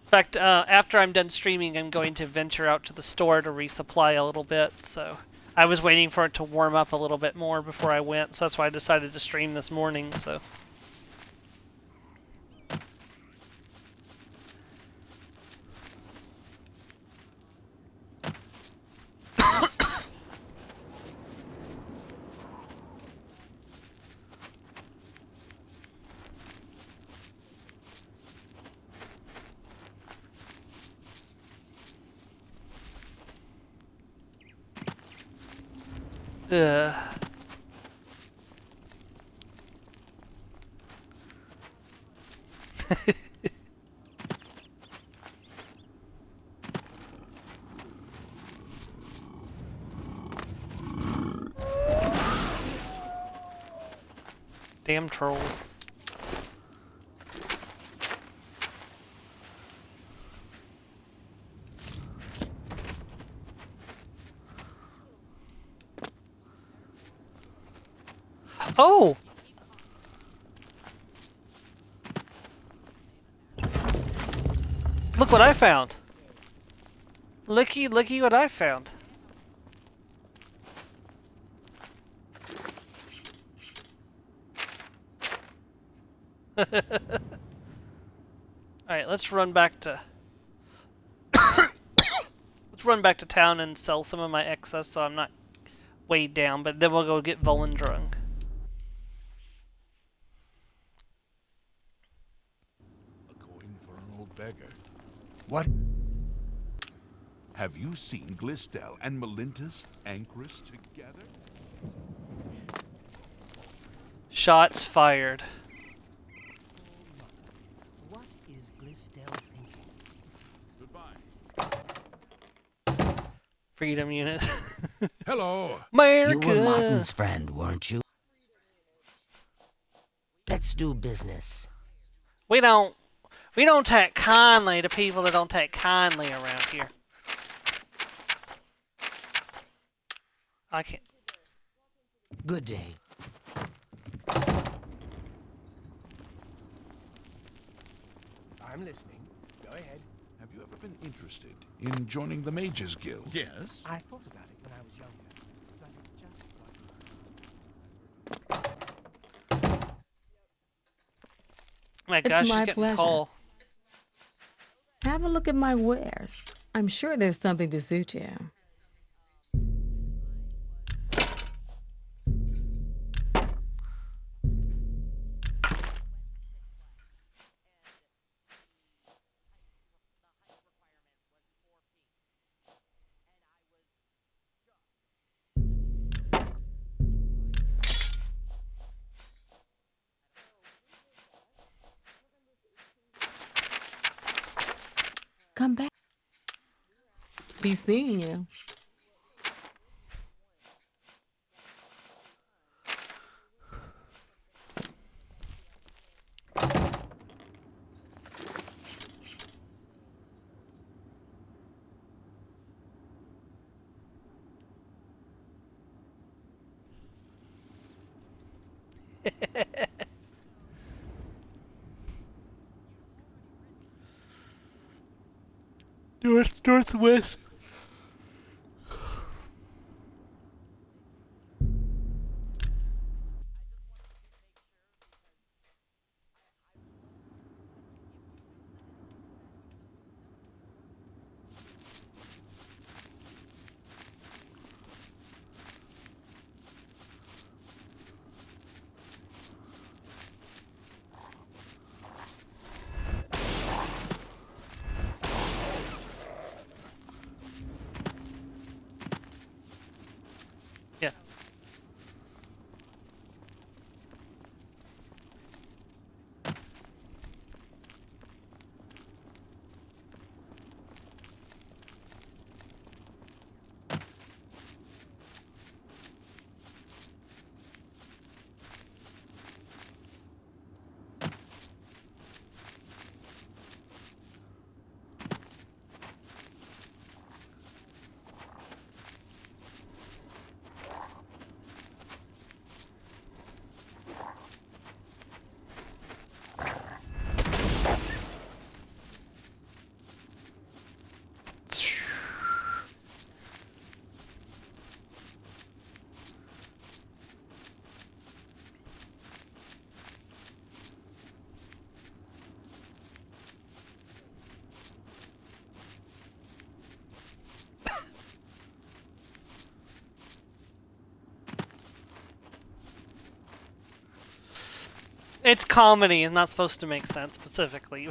In fact, after I'm done streaming, I'm going to venture out to the store to resupply a little bit, so... I was waiting for it to warm up a little bit more before I went, so that's why I decided to stream this morning, so... Ugh. Damn trolls. Oh! Look what I found! Looky what I found! Alright, let's run back to... let's run back to town and sell some of my excess so I'm not weighed down, but then we'll go get Volendrung. Beggar. What? Have you seen Glistel and Melintus Ancrus together? Shots fired. What is Glistel thinking? Goodbye. Freedom unit. Hello. America. You were Martin's friend, weren't you? Let's do business. We don't take kindly to people that don't take kindly around here. I can't. Good day. I'm listening. Go ahead. Have you ever been interested in joining the Mages Guild? Yes. I thought about it when I was younger, but it just wasn't. My gosh, It's she's my getting pleasure. tall. Have a look at my wares. I'm sure there's something to suit you. Come back. Be seeing you. Northwest. It's comedy and not supposed to make sense specifically.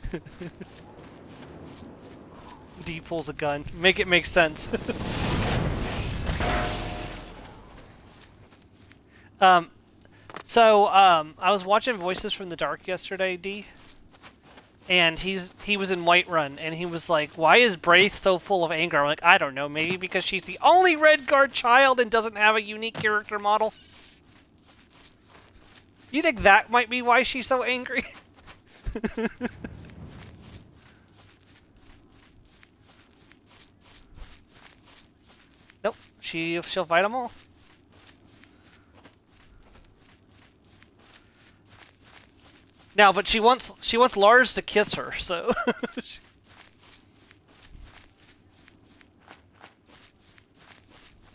But D pulls a gun. Make it make sense. I was watching Voices from the Dark yesterday, D. And he was in Whiterun, and he was like, why is Braith so full of anger? I'm like, I don't know, maybe because she's the only Redguard child and doesn't have a unique character model? You think that might be why she's so angry? Nope, she'll fight them all. Now, but she wants Lars to kiss her, so.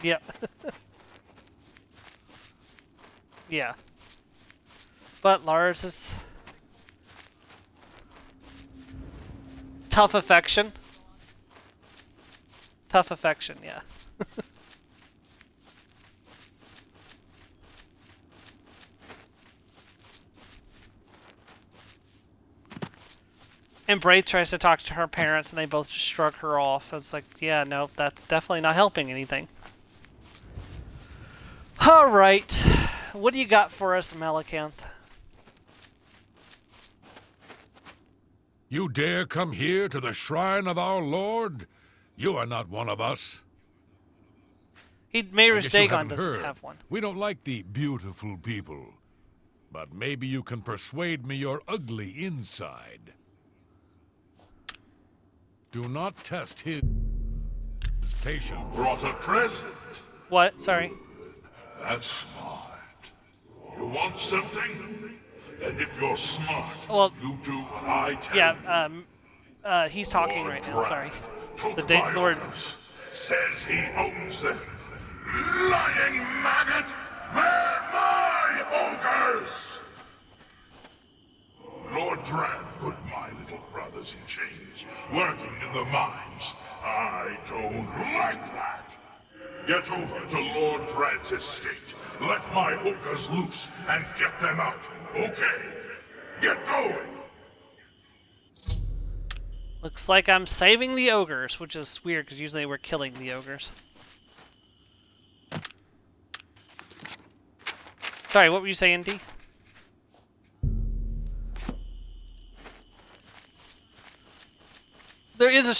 Yeah. Yeah. But Lars is tough affection. Tough affection, yeah. And Braith tries to talk to her parents, and they both just shrug her off. It's like, yeah, no, that's definitely not helping anything. All right, what do you got for us, Malakanth? You dare come here to the shrine of our Lord? You are not one of us. Mayor's Dagon doesn't have one. We don't like the beautiful people. But maybe you can persuade me you're ugly inside. Do not test his patience. Brought a present. What? Sorry. That's smart. You want something? And if you're smart, well, you do what I tell you. Yeah, he's talking right now, sorry. The Lord says he owns them. Lying maggot! They're my ogres! Lord Drab put my little brothers in chains, working in the mines. I don't like that. Get over to Lord Drad's estate. Let my ogres loose and get them out. Okay. Get going. Looks like I'm saving the ogres, which is weird because usually we're killing the ogres. Sorry, what were you saying, D? There is a...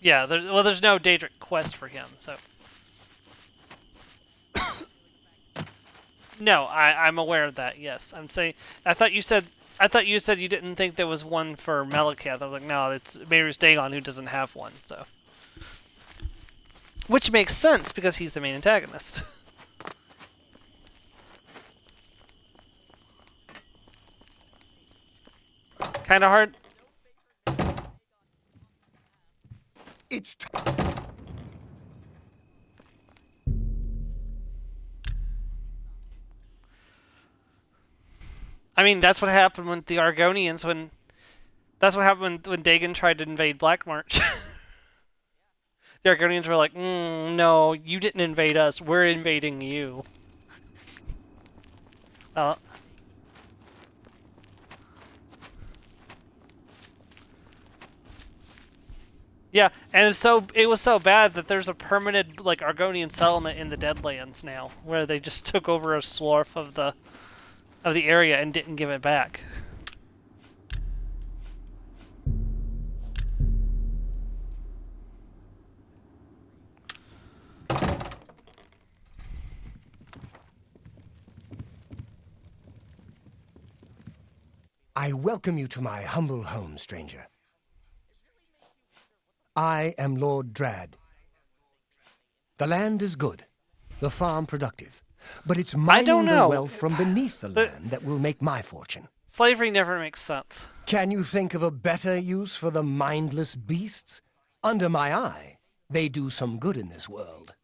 Yeah, there's no Daedric quest for him, so... No, I'm aware of that, yes. I'm saying... I thought you said you didn't think there was one for Malakath. I was like, no, it's Mayor's Dagon who doesn't have one, so... Which makes sense, because he's the main antagonist. Kinda hard... It's I mean, that's what happened with the Argonians when... That's what happened when Dagon tried to invade Black March. The Argonians were like, no, you didn't invade us, we're invading you. Yeah, and it was so bad that there's a permanent like Argonian settlement in the Deadlands now, where they just took over a swath of the area and didn't give it back. I welcome you to my humble home, stranger. I am Lord Drad. The land is good, the farm productive, but it's mining the wealth from beneath the land that will make my fortune. Slavery never makes sense. Can you think of a better use for the mindless beasts? Under my eye, they do some good in this world.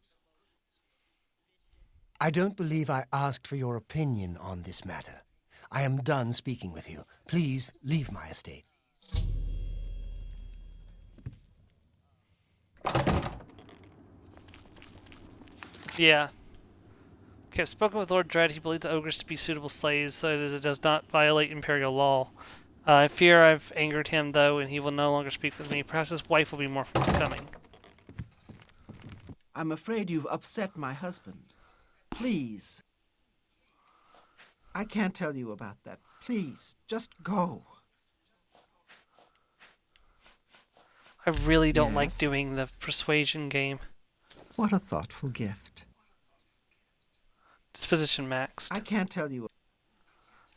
I don't believe I asked for your opinion on this matter. I am done speaking with you. Please leave my estate. Yeah. Okay, I've spoken with Lord Dread. He believes the ogres to be suitable slaves, so that it does not violate imperial law. I fear I've angered him, though, and he will no longer speak with me. Perhaps his wife will be more forthcoming. I'm afraid you've upset my husband. Please. I can't tell you about that. Please, just go. I really don't like doing the persuasion game. What a thoughtful gift. Disposition maxed. I can't tell you.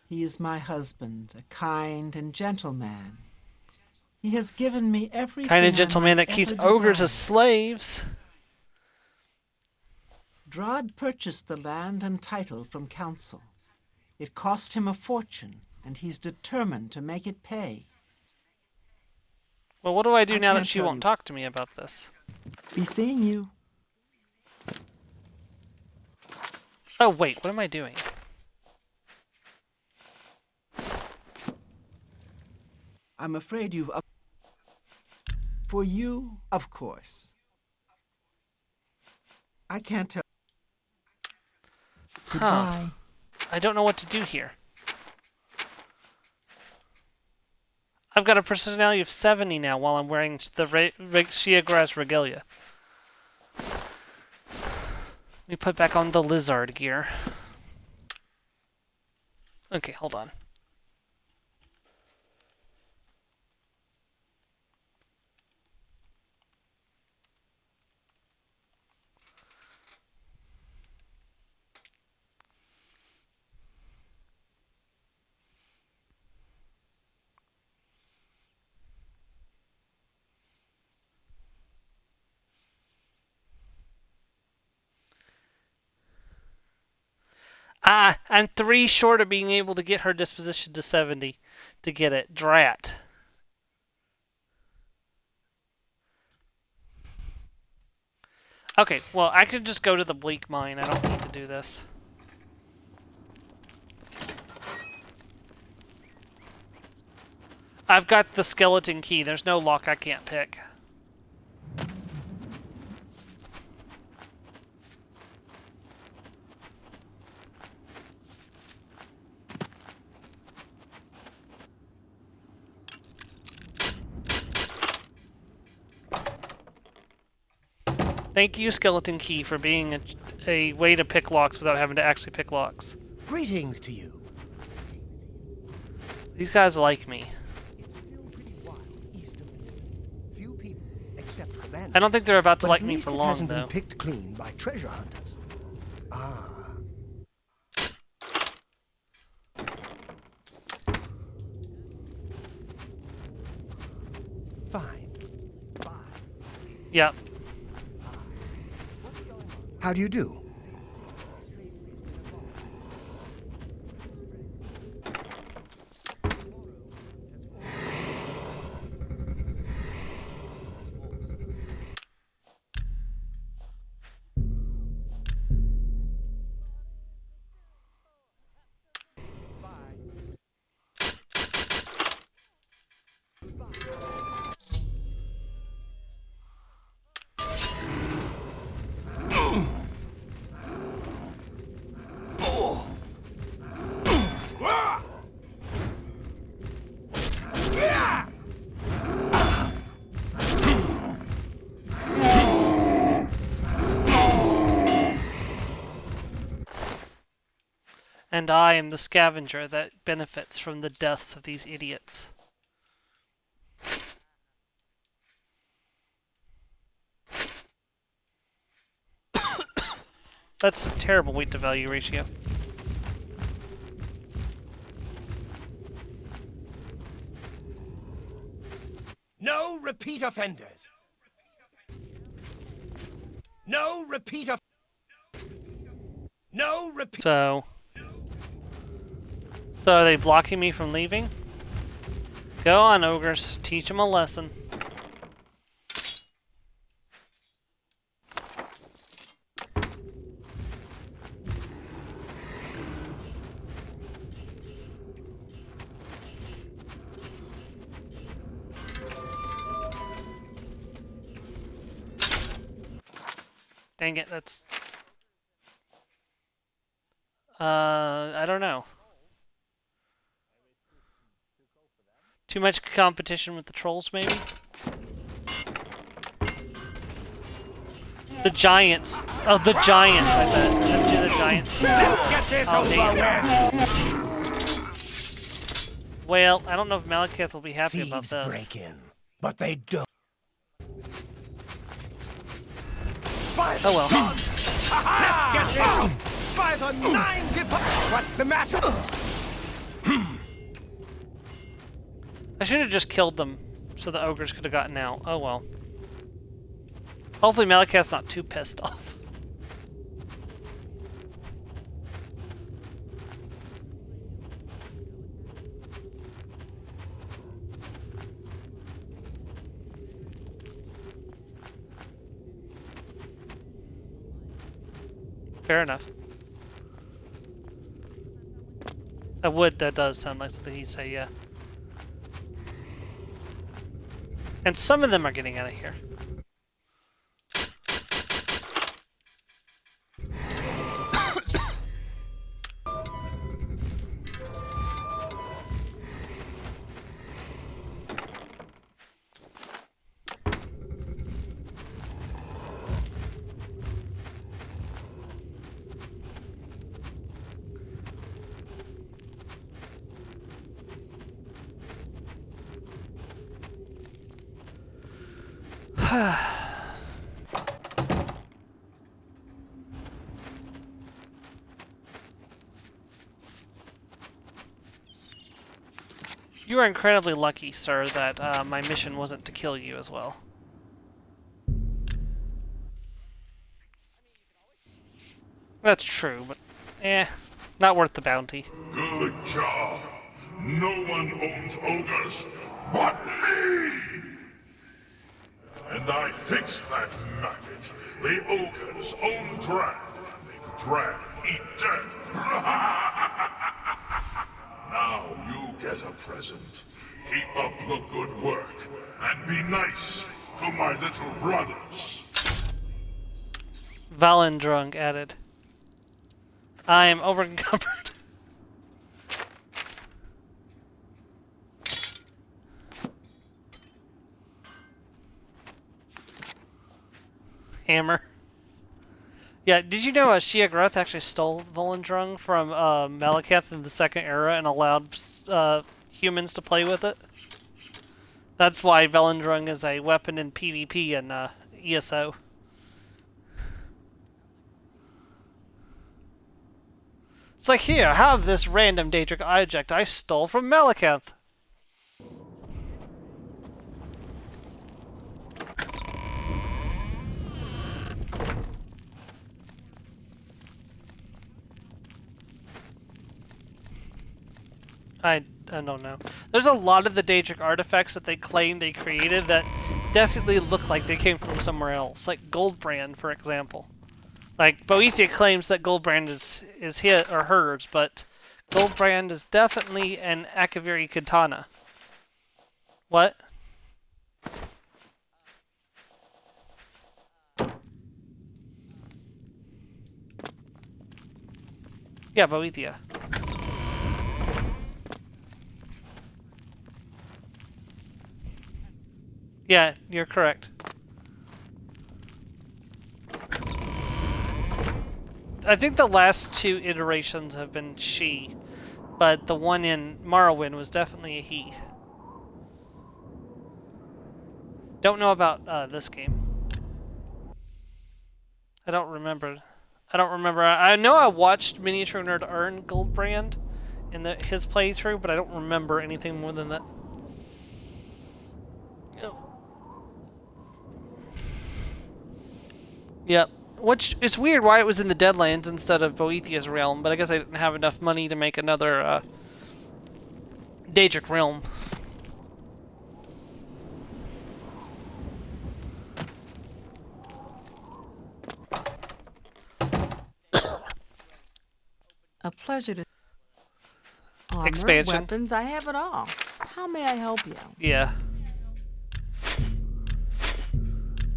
He is my husband, a kind and gentle man. He has given me everything. Kind and gentle man that keeps ogres as slaves. Drod purchased the land and title from council. It cost him a fortune, and he's determined to make it pay. Well, what do I do now that she won't talk to me about this? Be seeing you. Oh, wait, what am I doing? I'm afraid you've up... For you, of course. I can't tell. Huh. I don't know what to do here. I've got a personality of 70 now while I'm wearing the Shia Grass regalia. Let me put back on the lizard gear. Okay, hold on. Ah, I'm 3 short of being able to get her disposition to 70 to get it. Drat. Okay, well, I could just go to the bleak mine. I don't need to do this. I've got the skeleton key. There's no lock I can't pick. Thank you, Skeleton Key, for being a way to pick locks without having to actually pick locks. Greetings to you. These guys like me. It's still pretty wild east of here. Few people, except for bandits. I don't think they're about to But like at me least for it long, hasn't though. been picked clean by treasure hunters. Ah. Fine. Yep. How do you do? And I am the scavenger that benefits from the deaths of these idiots. That's a terrible weight to value ratio. No repeat offenders. No repeat of. No repeat. So are they blocking me from leaving? Go on, ogres. Teach them a lesson. Dang it, that's I don't know. Too much competition with the trolls, maybe? The giants. Oh, the giants, I bet. Let's do the giants. Let's get this over with! Well, I don't know if Malekith will be happy about Thieves this. break in, but they don't. Oh well. Let's get this by the 9 What's the matter? I should have just killed them so the ogres could have gotten out. Oh well. Hopefully Malekith's not too pissed off. Fair enough. That does sound like something he'd say, yeah. And some of them are getting out of here. You are incredibly lucky, sir, that my mission wasn't to kill you as well. That's true, but not worth the bounty. Good job. No one owns ogres but me! And I fixed that maggot. The ogres own Drag, and make Drag eat dead. Now you get a present. Keep up the good work, and be nice to my little brothers. Valendrung added. I am overencumbered. Hammer. Yeah, did you know Sheogorath actually stole Volendrung from Malekith in the Second Era and allowed humans to play with it? That's why Volendrung is a weapon in PvP and ESO. It's like, here, have this random Daedric object I stole from Malekith. I don't know. There's a lot of the Daedric artifacts that they claim they created that definitely look like they came from somewhere else. Like Goldbrand, for example. Like, Boethia claims that Goldbrand is his or hers, but Goldbrand is definitely an Akaviri katana. What? Yeah, Boethia. Yeah, you're correct. I think the last two iterations have been she, but the one in Morrowind was definitely a he. Don't know about this game. I don't remember. I know I watched Miniature Nerd earn Goldbrand in his playthrough, but I don't remember anything more than that. Yep. Which, it's weird why it was in the Deadlands instead of Boethia's realm, but I guess I didn't have enough money to make another Daedric realm. A pleasure to... Armor, Expansion. weapons, I have it all. How may I help you? Yeah.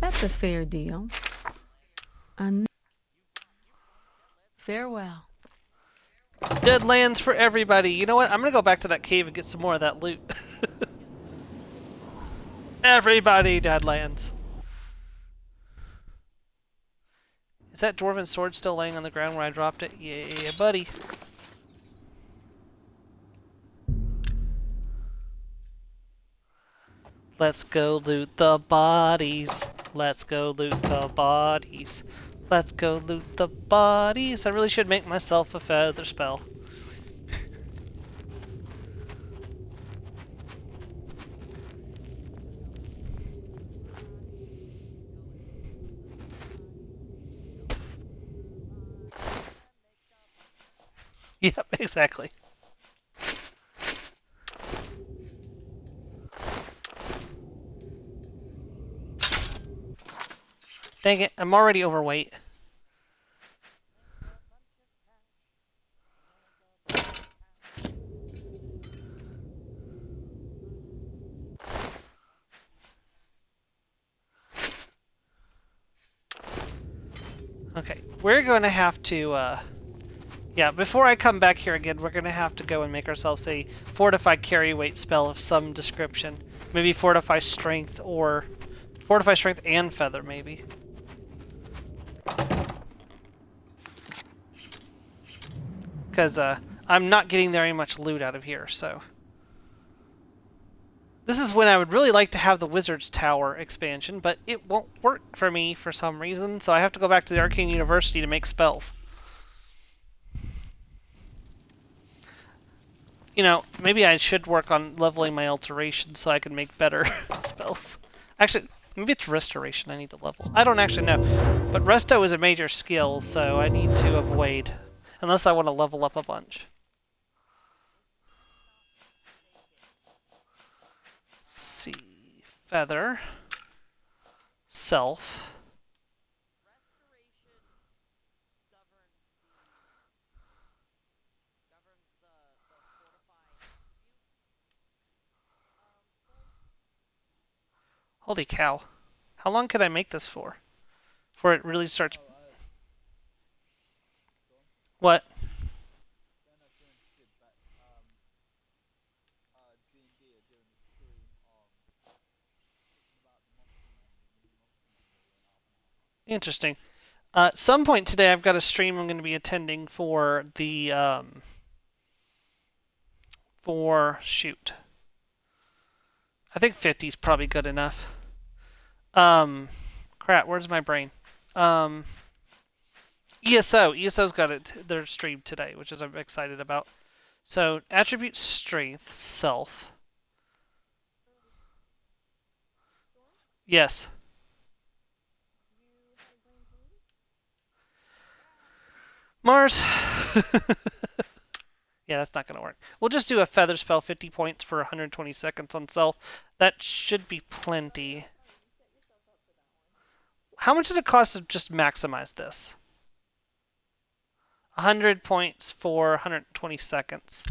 That's a fair deal. Farewell. Deadlands for everybody. You know what? I'm gonna go back to that cave and get some more of that loot. Everybody, Deadlands. Is that dwarven sword still laying on the ground where I dropped it? Yeah, buddy. Let's go loot the bodies. Let's go loot the bodies. Let's go loot the bodies. I really should make myself a feather spell. Yep, exactly. Dang it, I'm already overweight. Okay, we're going to have to, yeah, before I come back here again, we're going to have to go and make ourselves a Fortify Carry Weight spell of some description. Maybe Fortify Strength or... Fortify Strength and Feather, maybe. Because, I'm not getting very much loot out of here, so... This is when I would really like to have the Wizard's Tower expansion, but it won't work for me for some reason, so I have to go back to the Arcane University to make spells. You know, maybe I should work on leveling my alteration so I can make better spells. Actually, maybe it's restoration I need to level. I don't actually know. But resto is a major skill, so I need to avoid, unless I want to level up a bunch. Let's see. Feather. Self. Holy cow. How long could I make this for? Before it really starts... What? Interesting. At some point today I've got a stream I'm going to be attending for the, shoot. I think 50 is probably good enough. Crap, where's my brain? ESO's got their stream today, which is I'm excited about. So, attribute strength, self. Yes. Mars. Yeah, that's not going to work. We'll just do a feather spell, 50 points for 120 seconds on self. That should be plenty. How much does it cost to just maximize this? 100 points for 120 seconds.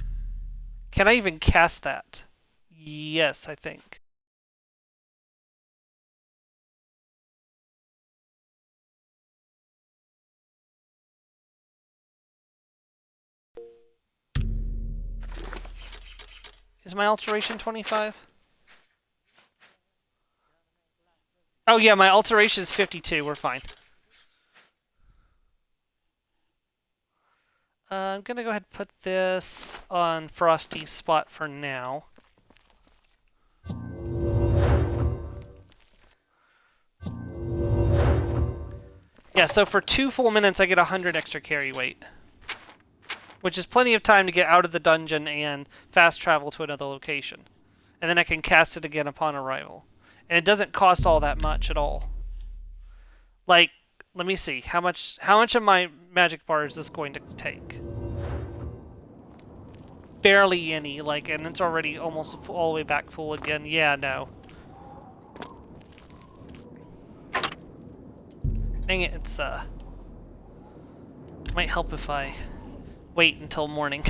Can I even cast that? Yes, I think. Is my alteration 25? Oh yeah, my alteration is 52. We're fine. I'm gonna go ahead and put this on Frosty's spot for now. Yeah, so for 2 full minutes I get 100 extra carry weight. Which is plenty of time to get out of the dungeon and fast travel to another location. And then I can cast it again upon arrival. And it doesn't cost all that much at all. Like, let me see. How much of my magic bar is this going to take? Barely any, like, and it's already almost all the way back full again. Yeah, no. Dang it, it's, might help if I wait until morning.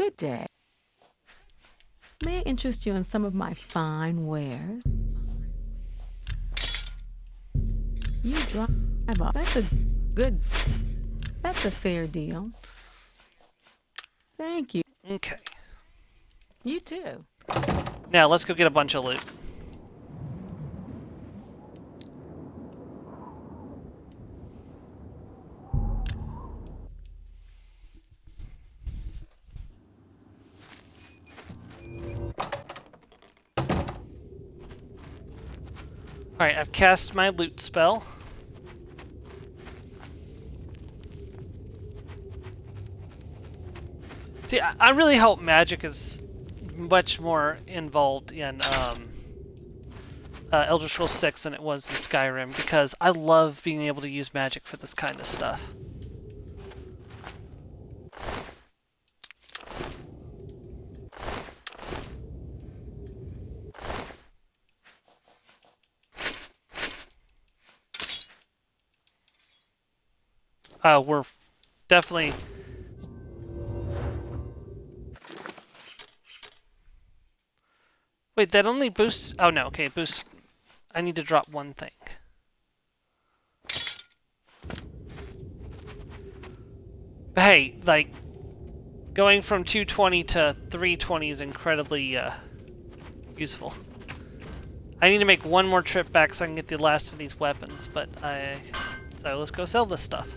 Good day. May I interest you in some of my fine wares? You drive off. That's a fair deal. Thank you. Okay. You too. Now let's go get a bunch of loot. Alright, I've cast my loot spell. See, I really hope magic is much more involved in Elder Scrolls 6 than it was in Skyrim, because I love being able to use magic for this kind of stuff. We're definitely... Wait, that only boosts... Oh no, okay, boosts... I need to drop one thing. But hey, like, going from 220 to 320 is incredibly useful. I need to make one more trip back so I can get the last of these weapons, but so let's go sell this stuff.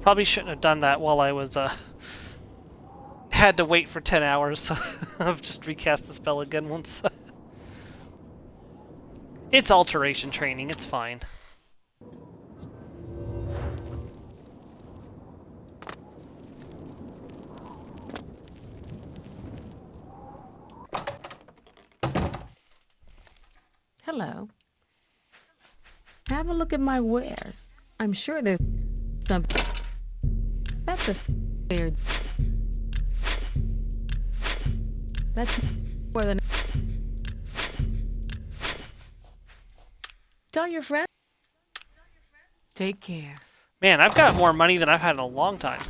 Probably shouldn't have done that while I was, had to wait for 10 hours, so I've just recast the spell again once. It's alteration training, it's fine. Hello. Have a look at my wares. I'm sure there's something. That's a fair... That's more than... Tell your friend. Take care. Man, I've got more money than I've had in a long time.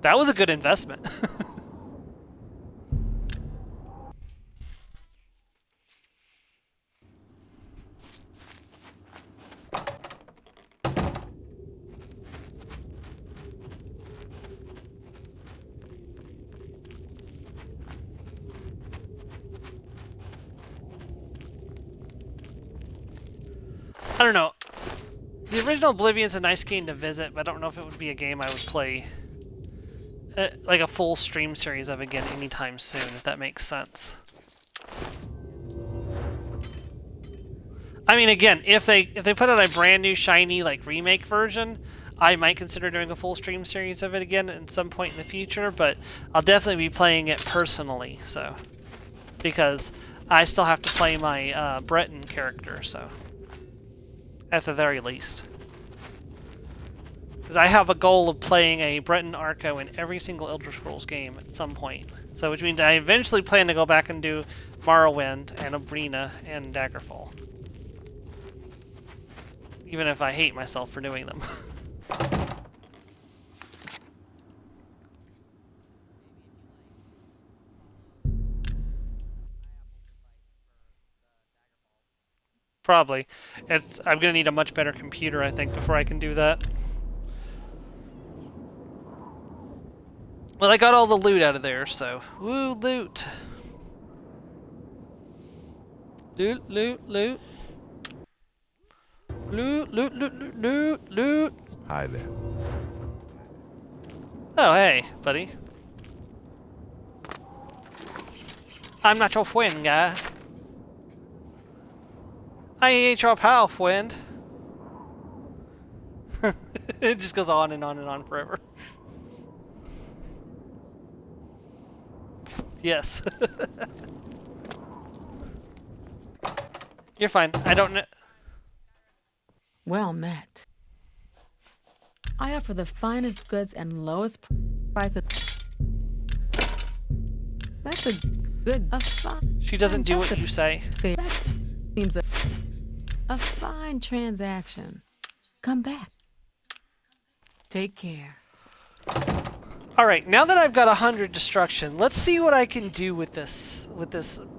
That was a good investment. I don't know. The original Oblivion's a nice game to visit, but I don't know if it would be a game I would play like a full stream series of again anytime soon, if that makes sense. I mean, again, if they put out a brand new shiny like remake version, I might consider doing a full stream series of it again at some point in the future, but I'll definitely be playing it personally, so because I still have to play my Breton character, so at the very least. Because I have a goal of playing a Breton Arco in every single Elder Scrolls game at some point. So which means I eventually plan to go back and do Morrowind and Oblivion and Daggerfall. Even if I hate myself for doing them. Probably. I'm gonna need a much better computer, I think, before I can do that. Well, I got all the loot out of there, so... Woo, loot! Loot, loot, loot. Loot, loot, loot, loot, loot, loot! Hi there. Oh, hey, buddy. I'm not your friend, guy. I ain't your pal, friend. It just goes on and on and on forever. Yes. You're fine. I don't know. Well met. I offer the finest goods and lowest price. That's a good. She doesn't do what you say. That seems a fine transaction. Come back. Take care. Alright, now that I've got 100 destruction, let's see what I can do with this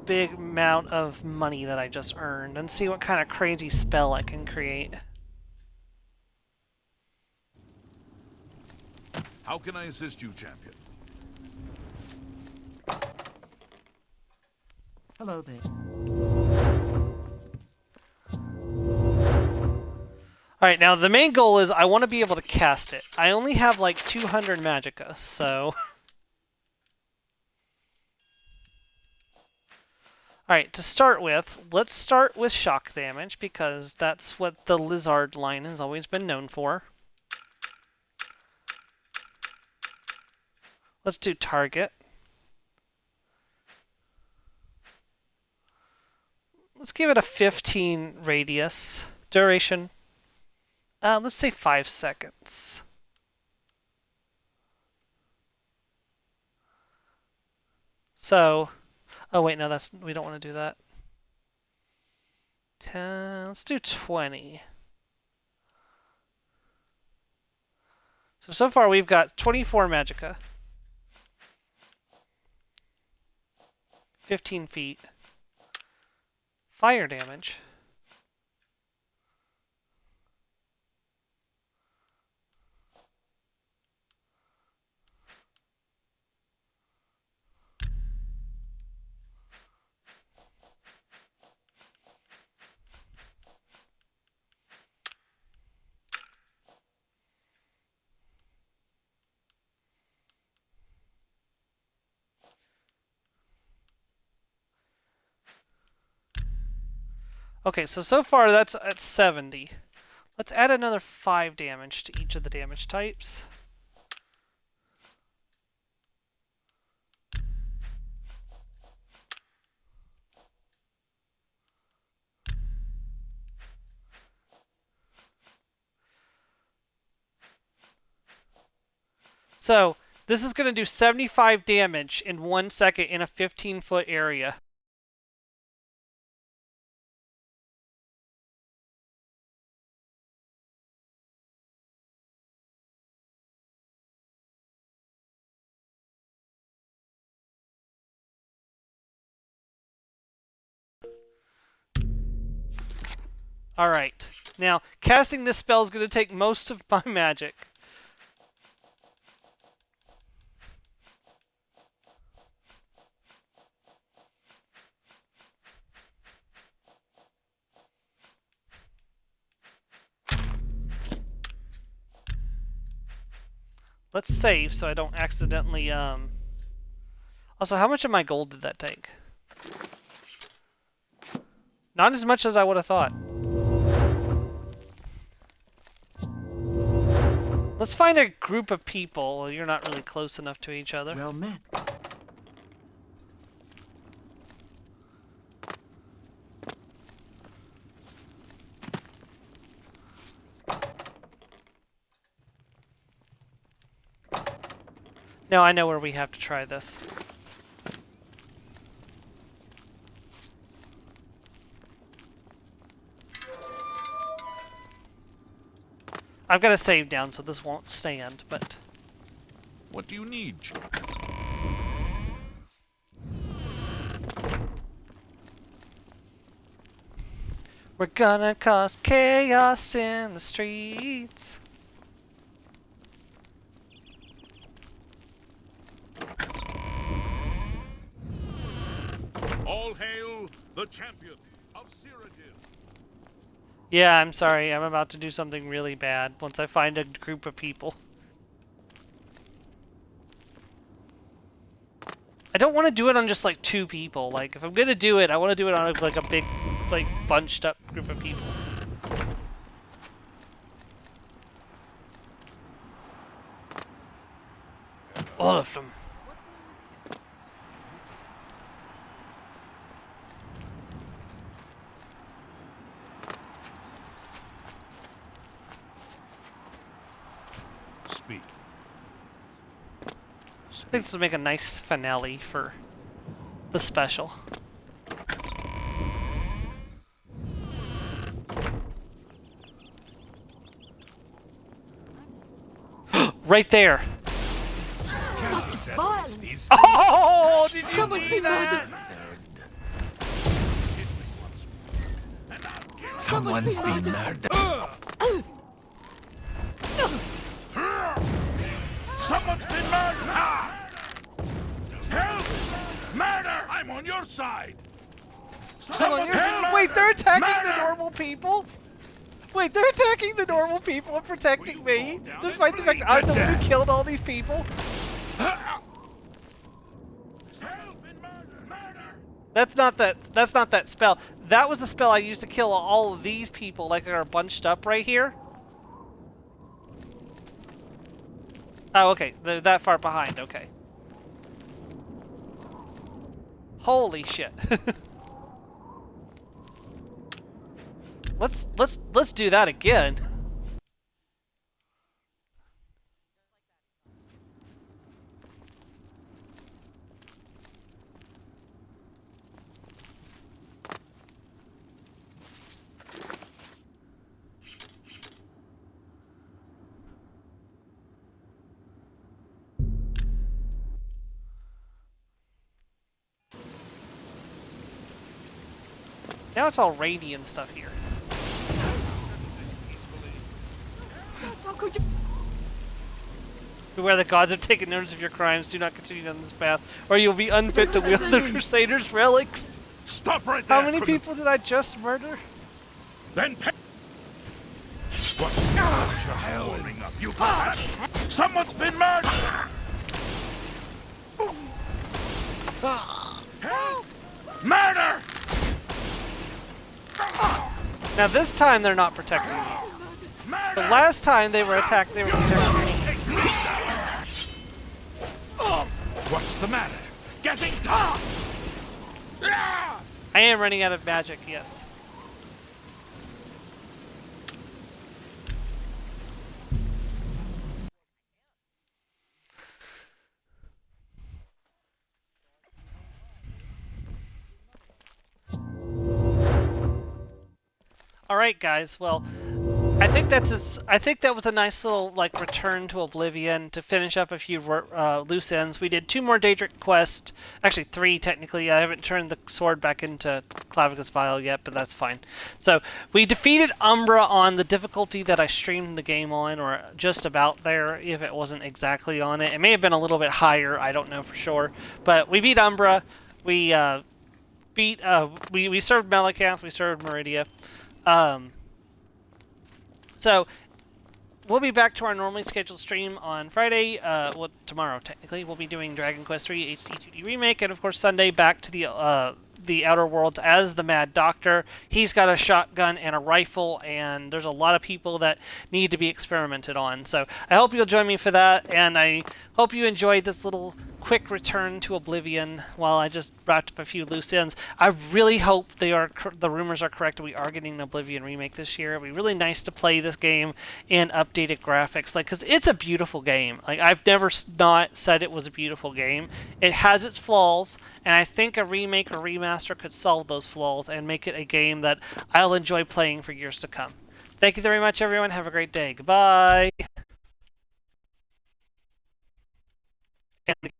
big amount of money that I just earned, and see what kind of crazy spell I can create. How can I assist you, champion? Hello there. Alright, now the main goal is I want to be able to cast it. I only have like 200 magicka, so... Alright, to start with, let's start with shock damage, because that's what the lizard line has always been known for. Let's do target. Let's give it a 15 radius. Duration. Let's say 5 seconds. So, oh wait, no, we don't want to do that. 10, let's do 20. So far we've got 24 magicka. 15 feet. Fire damage. Okay, so far that's at 70. Let's add another 5 damage to each of the damage types. So, this is going to do 75 damage in 1 second in a 15-foot area. Alright, now, casting this spell is going to take most of my magic. Let's save so I don't accidentally, Also, how much of my gold did that take? Not as much as I would have thought. Let's find a group of people. You're not really close enough to each other. Well met. No, I know where we have to try this. I've got to save down so this won't stand, but... What do you need? We're gonna cause chaos in the streets. All hail the champion of Cyrodiil. Yeah, I'm sorry. I'm about to do something really bad once I find a group of people. I don't want to do it on just like 2 people. Like, if I'm gonna do it, I want to do it on like a big, like, bunched up group of people. All of them. think this will make a nice finale for the special. Right there. Such violence! Oh, did you Someone's see been that? Someone's been murdered. Someone's been murdered! Help! Murder! I'm on your side! Wait, they're attacking the normal people? Wait, they're attacking the normal people and protecting me, despite the fact that I'm the one who killed all these people? That's not that spell. That was the spell I used to kill all of these people, like they're bunched up right here. Oh, okay. They're that far behind. Okay. Holy shit. Let's do that again. Now it's all rainy and stuff here. Beware the gods have taken notice of your crimes. Do not continue on this path, or you'll be unfit to wield the Crusaders' relics. Stop right there! How many people did I just murder? Then what? Just warming up, you bastard! Someone's been murdered! Help! Murder! Now this time they're not protecting me. The last time they were attacked, they were protecting me. What's the matter? Getting dark! I am running out of magic, yes. All right, guys. Well, I think that was a nice little like return to Oblivion to finish up a few loose ends. We did 2 more Daedric quests, actually 3 technically. I haven't turned the sword back into Clavicus Vial yet, but that's fine. So we defeated Umbra on the difficulty that I streamed the game on, or just about there. If it wasn't exactly on it, it may have been a little bit higher. I don't know for sure, but we beat Umbra. We we served Melicanth. We served Meridia. So, we'll be back to our normally scheduled stream on Friday, well, tomorrow, technically. We'll be doing Dragon Quest III HD2D Remake, and of course Sunday back to the Outer Worlds as the Mad Doctor. He's got a shotgun and a rifle, and there's a lot of people that need to be experimented on. So, I hope you'll join me for that, and I hope you enjoyed this little quick return to Oblivion while I just wrapped up a few loose ends. I really hope the rumors are correct. We are getting an Oblivion remake this year. It'd be really nice to play this game in updated graphics, like, because it's a beautiful game. Like, I've never not said it was a beautiful game. It has its flaws, and I think a remake or remaster could solve those flaws and make it a game that I'll enjoy playing for years to come. Thank you very much, everyone. Have a great day. Goodbye. And the